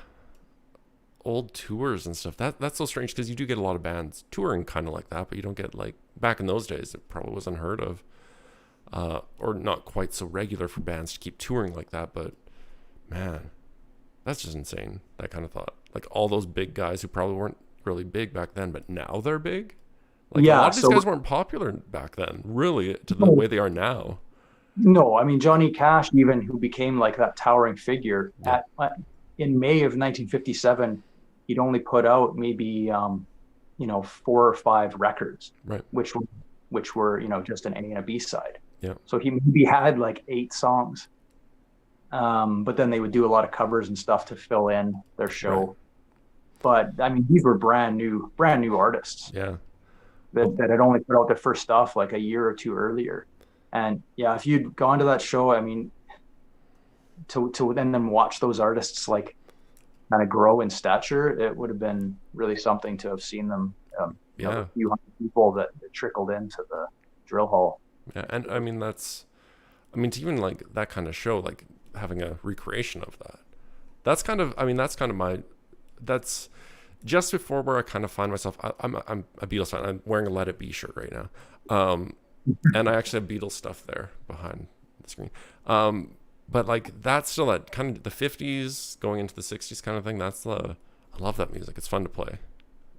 old tours and stuff, that's so strange, because you do get a lot of bands touring kind of like that, but you don't get, like, back in those days it probably was unheard of, or not quite so regular for bands to keep touring like that. But man, that's just insane, that kind of thought. Like all those big guys who probably weren't really big back then, but now they're big. Like a lot of these guys weren't popular back then, really, to the way they are now. No, I mean, Johnny Cash, even, who became like that towering figure in May of 1957, he'd only put out maybe 4 or 5 records, right? Which were just an A and a B side. Yeah. So he maybe had like 8 songs, but then they would do a lot of covers and stuff to fill in their show. Right. But I mean, these were brand new artists. Yeah. That had only put out their first stuff like a year or 2 earlier. And yeah, if you'd gone to that show, I mean, to then watch those artists like kind of grow in stature, it would have been really something to have seen them. A few hundred people that trickled into the drill hall. Yeah, and I mean, that's I mean, to even like that kind of show, like having a recreation of that. That's kind of, I mean, that's kind of my, that's just before where I kind of find myself. I'm a Beatles fan. I'm wearing a Let It Be shirt right now. And I actually have Beatles stuff there behind the screen. But like that's still that kind of the 50s going into the 60s kind of thing. I love that music. It's fun to play.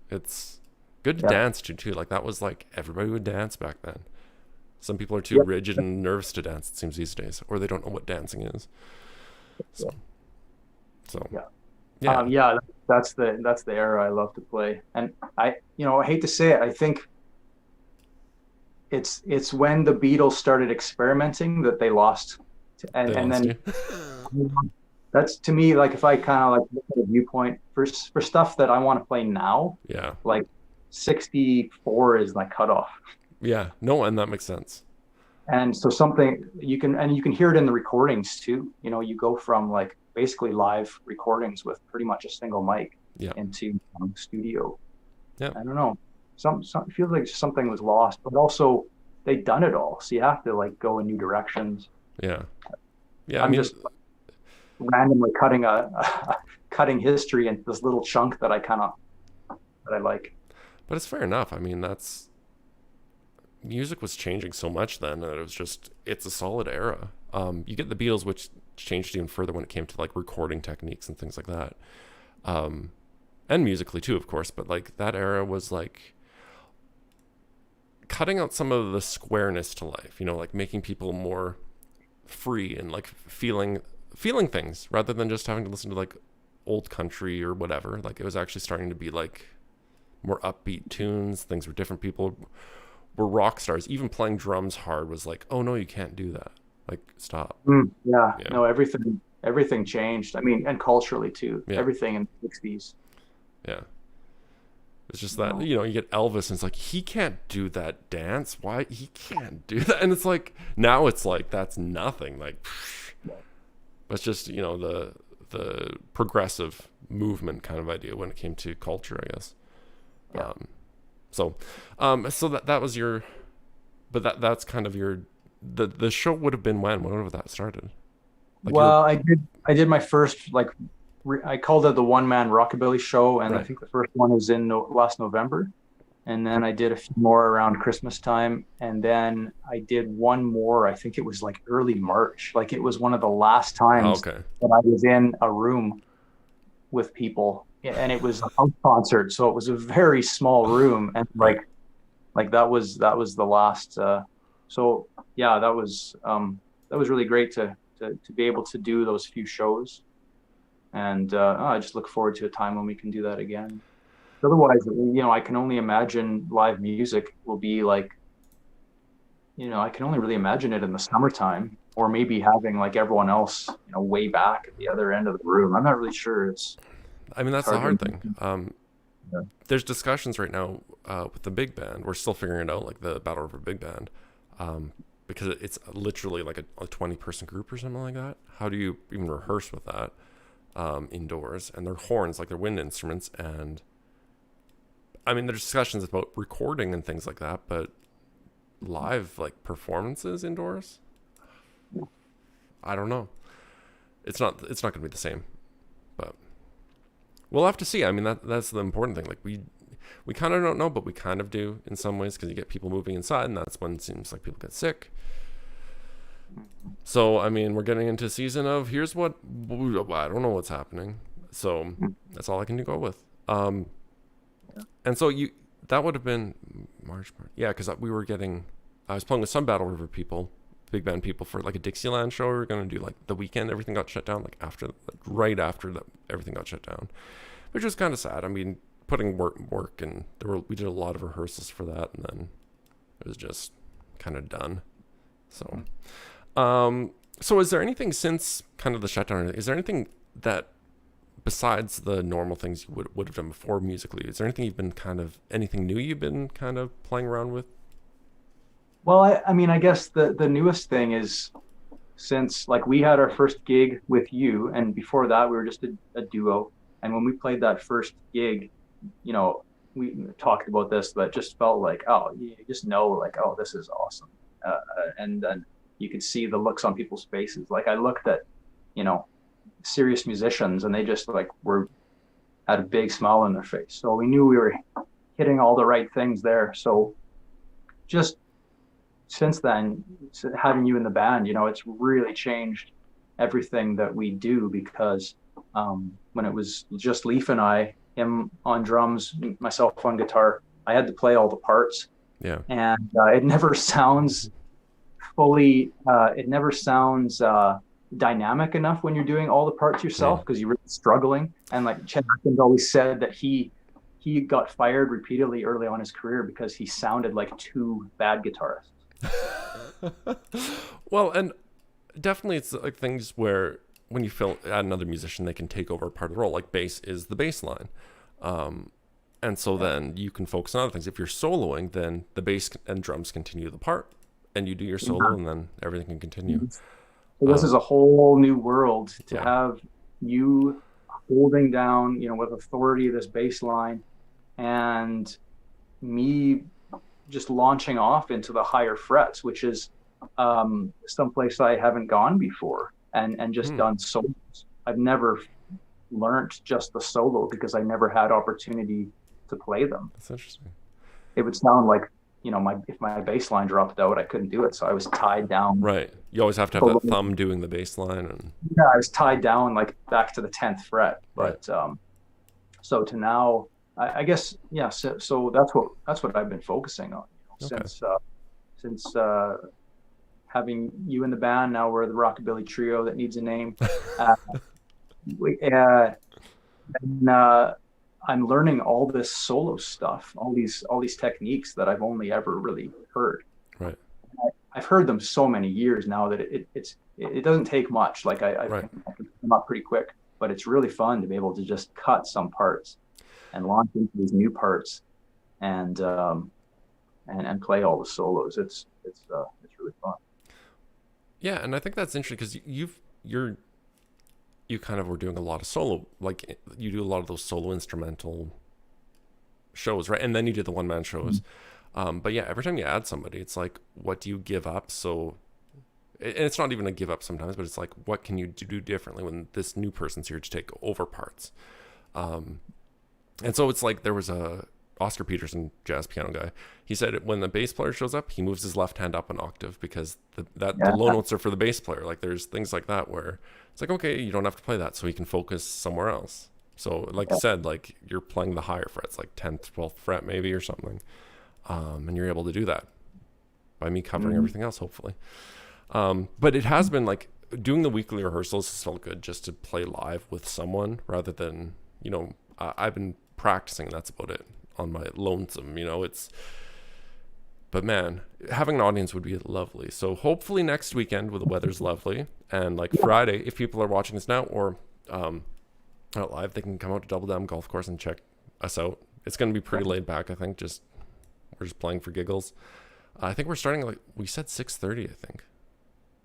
It's good to Yeah. dance to too. Like that was like everybody would dance back then. Some people are too Yep. rigid and nervous to dance, it seems these days, or they don't know what dancing is. So, so Yeah. yeah, Yeah, that's the era I love to play. And I hate to say it, I think it's when the Beatles started experimenting that they lost. they And lost then you. that's to me, like if I kind of like look at a viewpoint for stuff that I want to play now, Yeah, like 64 is my cutoff. yeah. No, and that makes sense. And so something you can hear it in the recordings too. You go from like basically live recordings with pretty much a single mic Yeah, into studio. yeah, I don't know. Some it feels like something was lost, but also they've done it all. So you have to like go in new directions. yeah, yeah. I I'm mean, just randomly cutting history into this little chunk that I like. but it's fair enough. I mean, that's music was changing so much then, and it was just it's a solid era. You get the Beatles, which changed even further when it came to like recording techniques and things like that, and musically too, of course. But like that era was like cutting out some of the squareness to life. Like making people more free and like feeling things rather than just having to listen to like old country or whatever. Like it was actually starting to be like more upbeat tunes. Things were different. People were rock stars. Even playing drums hard was like, oh no, you can't do that. Like stop. Yeah, Yeah, no, everything changed. I mean, and culturally too. yeah, Everything in the 60s, yeah. It's just you that know. you get Elvis and it's like he can't do that dance. Why he can't do that? And it's like now it's like that's nothing. Like it's just the progressive movement kind of idea when it came to culture, I guess. Yeah. Um, so that was your, but that's kind of your the show would have been when that started. Like you're Well, I did my first like I called it the one man rockabilly show, and I right. think the first one was in last November, and then I did a few more around Christmas time, and then I did one more. I think it was like early March. Like it was one of the last Oh, times okay. that I was in a room with people, and it was a house concert, so it was a very small room, and Right. like that was the last. So yeah, that was really great to be able to do those few shows, and I just look forward to a time when we can do that again. Otherwise, I can only imagine live music will be like, I can only really imagine it in the summertime, or maybe having like everyone else, way back at the other end of the room. I'm not really sure. I mean, It's that's the hard to hard thing. imagine. Yeah. There's discussions right now with the big band. We're still figuring it out, like the Battle River Big Band, because it's literally like a 20-person group or something like that. How do you even rehearse with that indoors? And they're horns, like they're wind instruments. And I mean, there's discussions about recording and things like that, but live like performances indoors, I don't know. It's not going to be the same, but we'll have to see. I mean, that's the important thing. Like we kind of don't know, but we kind of do in some ways because you get people moving inside, and that's when it seems like people get sick. So I mean, we're getting into a season of here's what I don't know what's happening. So that's all I can go with. And so that would have been March, yeah, because I was playing with some Battle River people, big band people for like a Dixieland show. We were gonna do like the weekend. Everything got shut down right after that. Everything got shut down, which was kind of sad. I mean, putting work and we did a lot of rehearsals for that, and then it was just kind of done. So, so is there anything since kind of the shutdown? Is there anything that besides the normal things you would have done before musically? Is there anything new you've been kind of playing around with? Well, I mean, I guess the newest thing is since like we had our first gig with you, and before that we were just a duo. And when we played that first gig, you know, we talked about this, but just felt like, oh, you just know, like, oh, this is awesome. And then you could see the looks on people's faces. Like I looked at, you know, serious musicians and they just like were had a big smile on their face. So we knew we were hitting all the right things there. So just since then, having you in the band, you know, it's really changed everything that we do because when it was just Leif and I, him on drums, myself on guitar, I had to play all the parts. Yeah. And it never sounds fully, it never sounds dynamic enough when you're doing all the parts yourself because you're really struggling. And like Chet Atkins always said that he got fired repeatedly early on in his career because he sounded like two bad guitarists. Well, and definitely it's like things where when you add another musician, they can take over part of the role. Like bass is the bass line. And so then you can focus on other things. If you're soloing, then the bass and drums continue the part and you do your solo and then everything can continue. So this is a whole new world to have you holding down, you know, with authority this bass line and me just launching off into the higher frets, which is someplace I haven't gone before and just done solos. I've never learned just the solo because I never had opportunity to play them. That's interesting. It would sound like, you know, if my bass line dropped out, I couldn't do it. So I was tied down. Right. You always have to have that thumb doing the bass line. And yeah, I was tied down like back to the 10th fret. But so to now, I guess, yeah. So that's what I've been focusing on, you know, since having you in the band. Now we're the rockabilly trio that needs a name. I'm learning all this solo stuff, all these techniques that I've only ever really heard. Right. I've heard them so many years now that it doesn't take much. Like I can come up pretty quick, but it's really fun to be able to just cut some parts and launch into these new parts and play all the solos. It's really fun. Yeah, and I think that's interesting because you kind of were doing a lot of solo, like you do a lot of those solo instrumental shows, right? And then you did the one-man shows. But yeah, every time you add somebody, it's like, what do you give up? So, and it's not even a give up sometimes, but it's like, what can you do differently when this new person's here to take over parts? And so it's like there was a Oscar Peterson jazz piano guy. He said when the bass player shows up, he moves his left hand up an octave because the low notes are for the bass player. Like there's things like that where it's like, okay, you don't have to play that, so he can focus somewhere else. So like you said, like you're playing the higher frets, like 10th, 12th fret maybe or something. And you're able to do that by me covering everything else, hopefully. But it has been like doing the weekly rehearsals has felt good just to play live with someone rather than, you know, I've been practicing. That's about it on my lonesome, you know, but man, having an audience would be lovely. So hopefully next weekend when the weather's lovely and like Friday, if people are watching this now or out live, they can come out to Double Dam Golf Course and check us out. It's going to be pretty laid back. I think we're just playing for giggles. I think we're starting like we said 6:30, I think,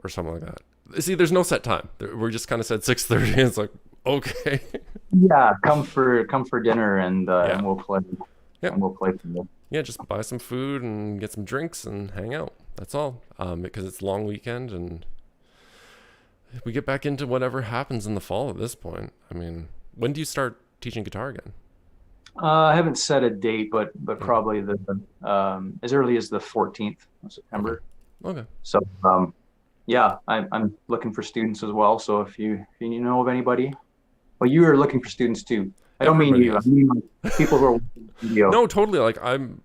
or something like that. See, there's no set time. We just kind of said 6:30. It's like, okay. Yeah, come for dinner and we'll play. Yeah. And we'll play some more. Yeah, just buy some food and get some drinks and hang out. That's all. Because it's a long weekend and we get back into whatever happens in the fall at this point. I mean, when do you start teaching guitar again? I haven't set a date, but probably as early as the 14th of September. Okay. So yeah, I'm looking for students as well. So if you know of anybody, well, you are looking for students too. I don't mean you. I mean like, people who are watching the video. No, totally. Like I'm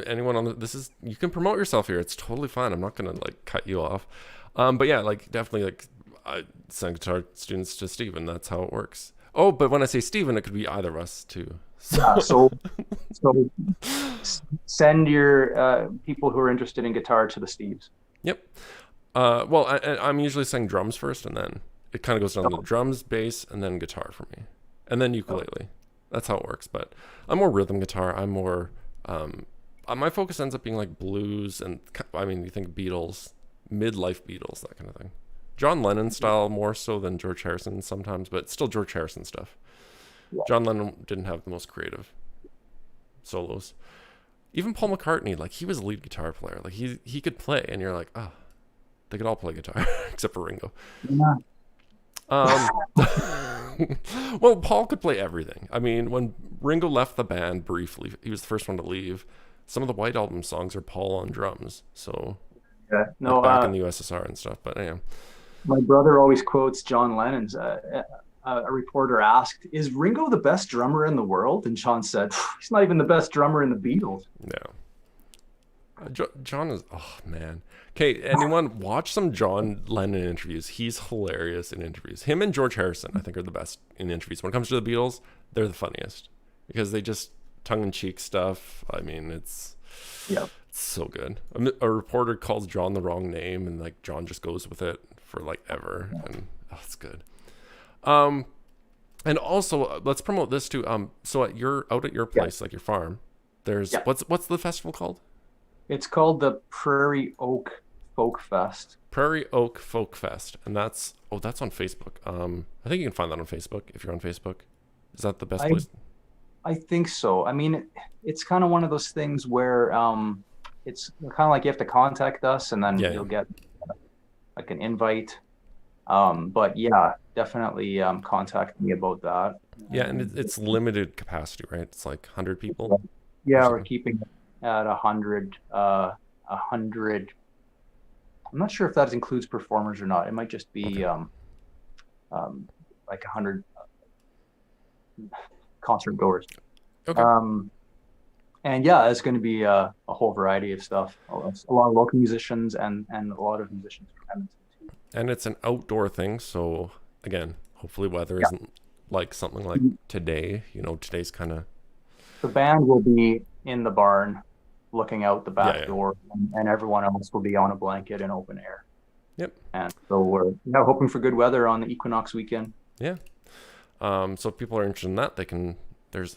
anyone on you can promote yourself here. It's totally fine. I'm not gonna like cut you off. But yeah, like definitely like I send guitar students to Stephen. That's how it works. Oh, but when I say Stephen, it could be either of us too. Yeah, so send your people who are interested in guitar to the Steves. Yep. Well, I'm usually saying drums first, and then it kind of goes down to drums, bass, and then guitar for me, and then ukulele. That's how it works. But I'm more rhythm guitar. I'm more. My focus ends up being like blues, and I mean, you think Beatles, midlife Beatles, that kind of thing. John Lennon style more so than George Harrison sometimes, but still George Harrison stuff. Yeah. John Lennon didn't have the most creative solos. Even Paul McCartney, like he was a lead guitar player. Like he could play, and you're like, oh, They could all play guitar except for Ringo. Yeah. Um, well, Paul could play everything. I mean, when Ringo left the band briefly, he was the first one to leave. Some of the White Album songs are Paul on drums. So, Yeah. like No, back in the USSR and stuff. But yeah, my brother always quotes John Lennon's. A reporter asked, "Is Ringo the best drummer in the world?" And John said, "He's not even the best drummer in the Beatles." yeah. John is, oh man. Okay, anyone watch some John Lennon interviews? He's hilarious in interviews. Him and George Harrison, I think, are the best in interviews. When it comes to the Beatles, they're the funniest because they just tongue-in-cheek stuff. I mean, it's so good. A reporter calls John the wrong name, and like John just goes with it for like ever, and it's good. And also let's promote this too. So out at your place, like your farm, there's what's the festival called? It's called the Prairie Oak Folk Fest. Prairie Oak Folk Fest, and that's on Facebook. I think you can find that on Facebook if you're on Facebook. Is that the best place? I think so. I mean, it's kind of one of those things where it's kind of like you have to contact us, and then you'll get like an invite. But yeah, definitely contact me about that. Yeah, and it's limited capacity, right? It's like 100 people. Yeah, we're keeping it at 100. 100. I'm not sure if that includes performers or not. It might just be like 100 concert goers. Okay. And yeah, it's going to be a whole variety of stuff. A lot of local musicians and a lot of musicians from Edmonton too. And it's an outdoor thing, so again, hopefully weather isn't like something like today. You know, today's kind of. The band will be in the barn, looking out the back door, and everyone else will be on a blanket in open air. Yep. And so we're hoping for good weather on the equinox weekend. Yeah. So if people are interested in that, they can.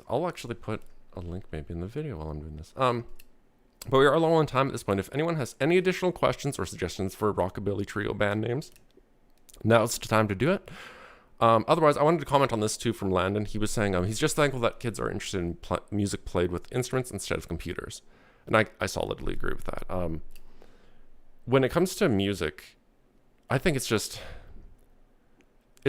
I'll actually put a link maybe in the video while I'm doing this. But we are low on time at this point. If anyone has any additional questions or suggestions for rockabilly trio band names, now's the time to do it. Otherwise, I wanted to comment on this too from Landon. He was saying he's just thankful that kids are interested in music played with instruments instead of computers. And I solidly agree with that. When it comes to music, I think it's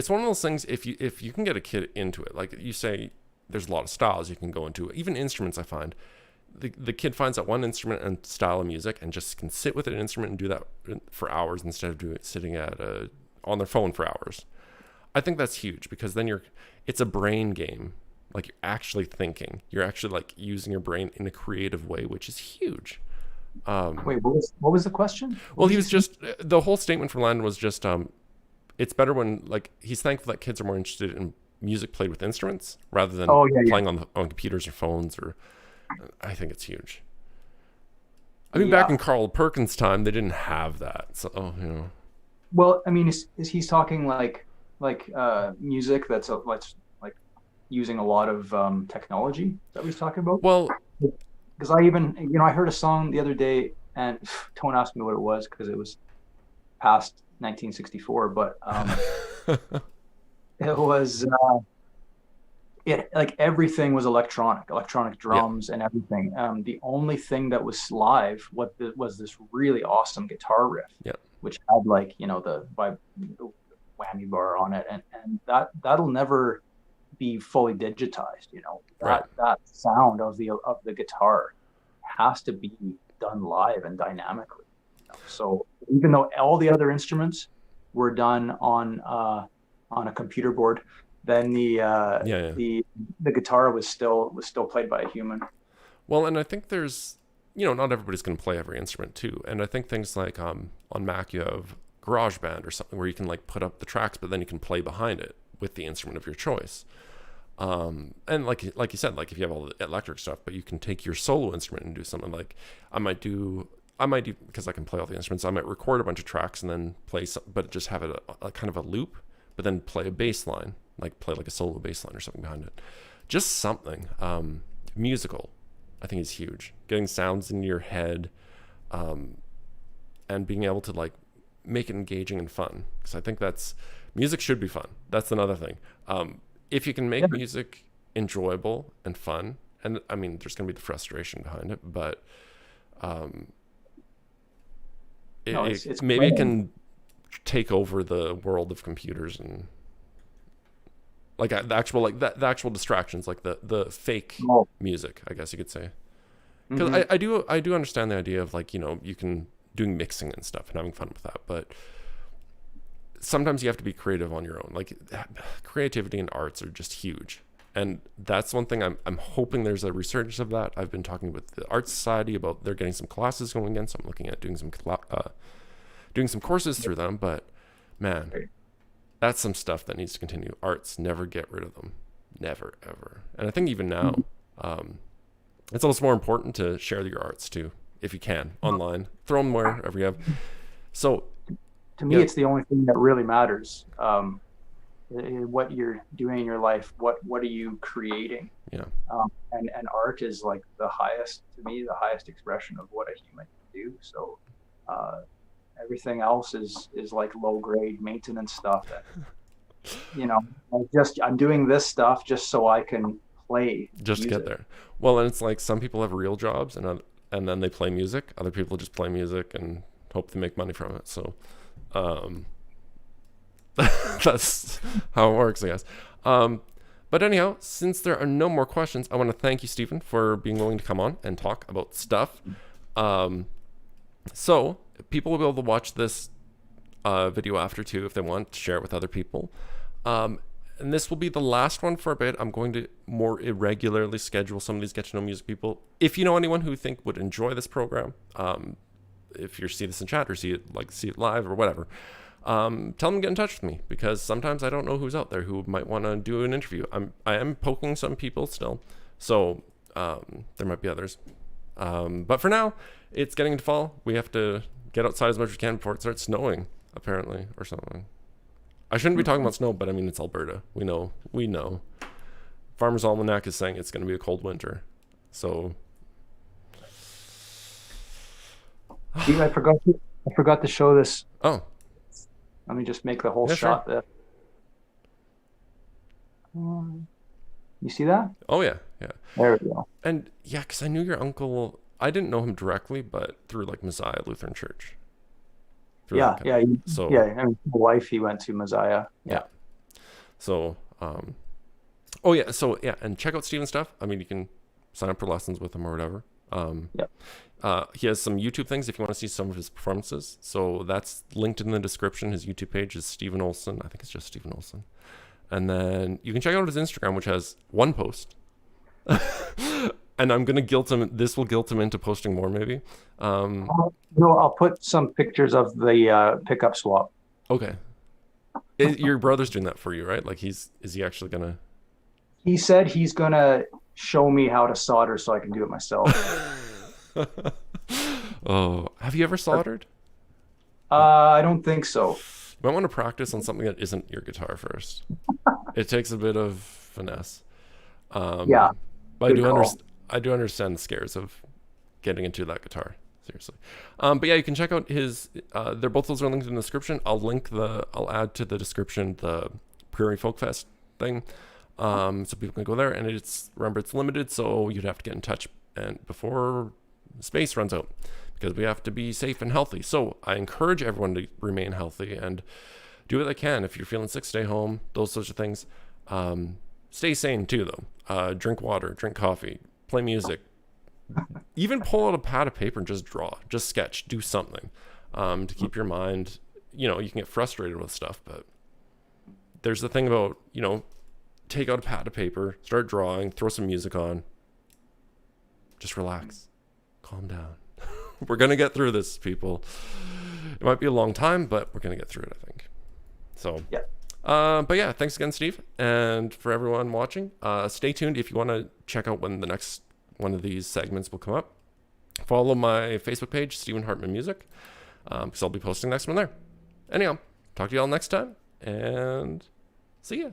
one of those things, if you can get a kid into it, like you say, there's a lot of styles you can go into. Even instruments, I find. The kid finds that one instrument and style of music and just can sit with an instrument and do that for hours instead of sitting on their phone for hours. I think that's huge because then it's a brain game. Like you're actually thinking. You're actually like using your brain in a creative way, which is huge. Wait, what was the question? Well, he was just, the whole statement from Landon was just, it's better when, like, he's thankful that kids are more interested in music played with instruments rather than playing on computers or phones. I think it's huge. I mean, back in Carl Perkins' time, they didn't have that. So, you know. Well, I mean, is he's talking like music that's like using a lot of technology that he's talking about? Well, because I heard a song the other day, and don't ask me what it was because it was past 1964, but it was like everything was electronic drums and everything. The only thing that was live was this really awesome guitar riff, which had like the whammy bar on it, and that'll never be fully digitized. That sound of the guitar has to be done live and dynamically. So even though all the other instruments were done on a computer board, then the guitar was still played by a human. Well, and I think there's not everybody's going to play every instrument too, and I think things like on Mac you have GarageBand or something where you can like put up the tracks, but then you can play behind it with the instrument of your choice. And like you said, like if you have all the electric stuff, but you can take your solo instrument and do something like I might do because I can play all the instruments. I might record a bunch of tracks and then play some, but just have it a kind of a loop, but then play a bass line, like play like a solo bass line or something behind it. Just something musical, I think is huge. Getting sounds in your head, and being able to like make it engaging and fun. Because I think music should be fun. That's another thing. If you can make music enjoyable and fun, and I mean, there's going to be the frustration behind it, but it can take over the world of computers and like the actual like the actual distractions, like the fake Oh. music, I guess you could say. Because Mhm. I do understand the idea of like, you know, you can doing mixing and stuff and having fun with that, but sometimes you have to be creative on your own. Like creativity and arts are just huge. And that's one thing I'm hoping there's a resurgence of that. I've been talking with the Art Society about they're getting some classes going in, so I'm looking at doing some courses through them. But man, Right. that's some stuff that needs to continue. Arts, never get rid of them, never ever. And I think even now, Mhm. it's almost more important to share your arts too, if you can, online. Throw them wherever you have. So To me, yeah, it's the only thing that really matters. What you're doing in your life, what are you creating? yeah, And art is like the highest, to me, the highest expression of what a human can do. So uh, everything else is like low grade maintenance stuff that, you know, I'm doing this stuff just so I can play just get music. there. Well, and it's like some people have real jobs and then they play music. Other people just play music and hope they make money from it. So um, that's how it works, I guess. But anyhow, since there are no more questions, I want to thank you, Stephen, for being willing to come on and talk about stuff. Um, so people will be able to watch this video after too if they want to share it with other people. And this will be the last one for a bit. I'm going to more irregularly schedule some of these get to know music people. If you know anyone who you think would enjoy this program, if you see this in chat or see it live or whatever, tell them to get in touch with me because sometimes I don't know who's out there who might want to do an interview. I am poking some people still, so there might be others. But for now, it's getting into fall. We have to get outside as much as we can before it starts snowing, apparently, or something. I shouldn't be talking about snow, but I mean, it's Alberta. We know. Farmer's Almanac is saying it's going to be a cold winter. So. Steve, I forgot to show this. Oh. Let me just make the whole Yeah, shot sure. there. You see that? Oh, yeah. Yeah. There we go. And yeah, because I knew your uncle. I didn't know him directly, but through like Messiah Lutheran Church. Through Yeah, that kind yeah, of, so yeah. I mean, Leif, he went to Messiah. yeah. Yeah. So oh yeah. So yeah, and check out Steven's stuff. I mean, you can sign up for lessons with him or whatever. Yeah. He has some YouTube things if you want to see some of his performances. So that's linked in the description. His YouTube page is Stephen Olson. I think it's just Stephen Olson. And then you can check out his Instagram, which has one post. And I'm gonna guilt him. This will guilt him into posting more, maybe. No, I'll put some pictures of the pickup swap. Okay. Your brother's doing that for you, right? Like is he actually gonna? He said he's gonna show me how to solder so I can do it myself. Oh, have you ever soldered? I don't think so. You might want to practice on something that isn't your guitar first. It takes a bit of finesse. Yeah, But good call. I do understand the scares of getting into that guitar. Seriously. But yeah, you can check out his. They're both those are linked in the description. I'll add to the description the Prairie Folk Fest thing, so people can go there. And remember it's limited, so you'd have to get in touch and before space runs out because we have to be safe and healthy. So I encourage everyone to remain healthy and do what they can. If you're feeling sick, stay home. Those sorts of things. Stay sane too, though. Drink water, drink coffee, play music. Even pull out a pad of paper and just draw, just sketch, do something to keep your mind. You know, you can get frustrated with stuff, but there's the thing about, you know, take out a pad of paper, start drawing, throw some music on, just relax, calm down. We're going to get through this, people. It might be a long time, but we're going to get through it, I think. So, Yeah. But yeah, thanks again, Steve. And for everyone watching, stay tuned if you want to check out when the next one of these segments will come up. Follow my Facebook page, Stephen Hartman Music, because I'll be posting next one there. Anyhow, talk to you all next time, and see ya.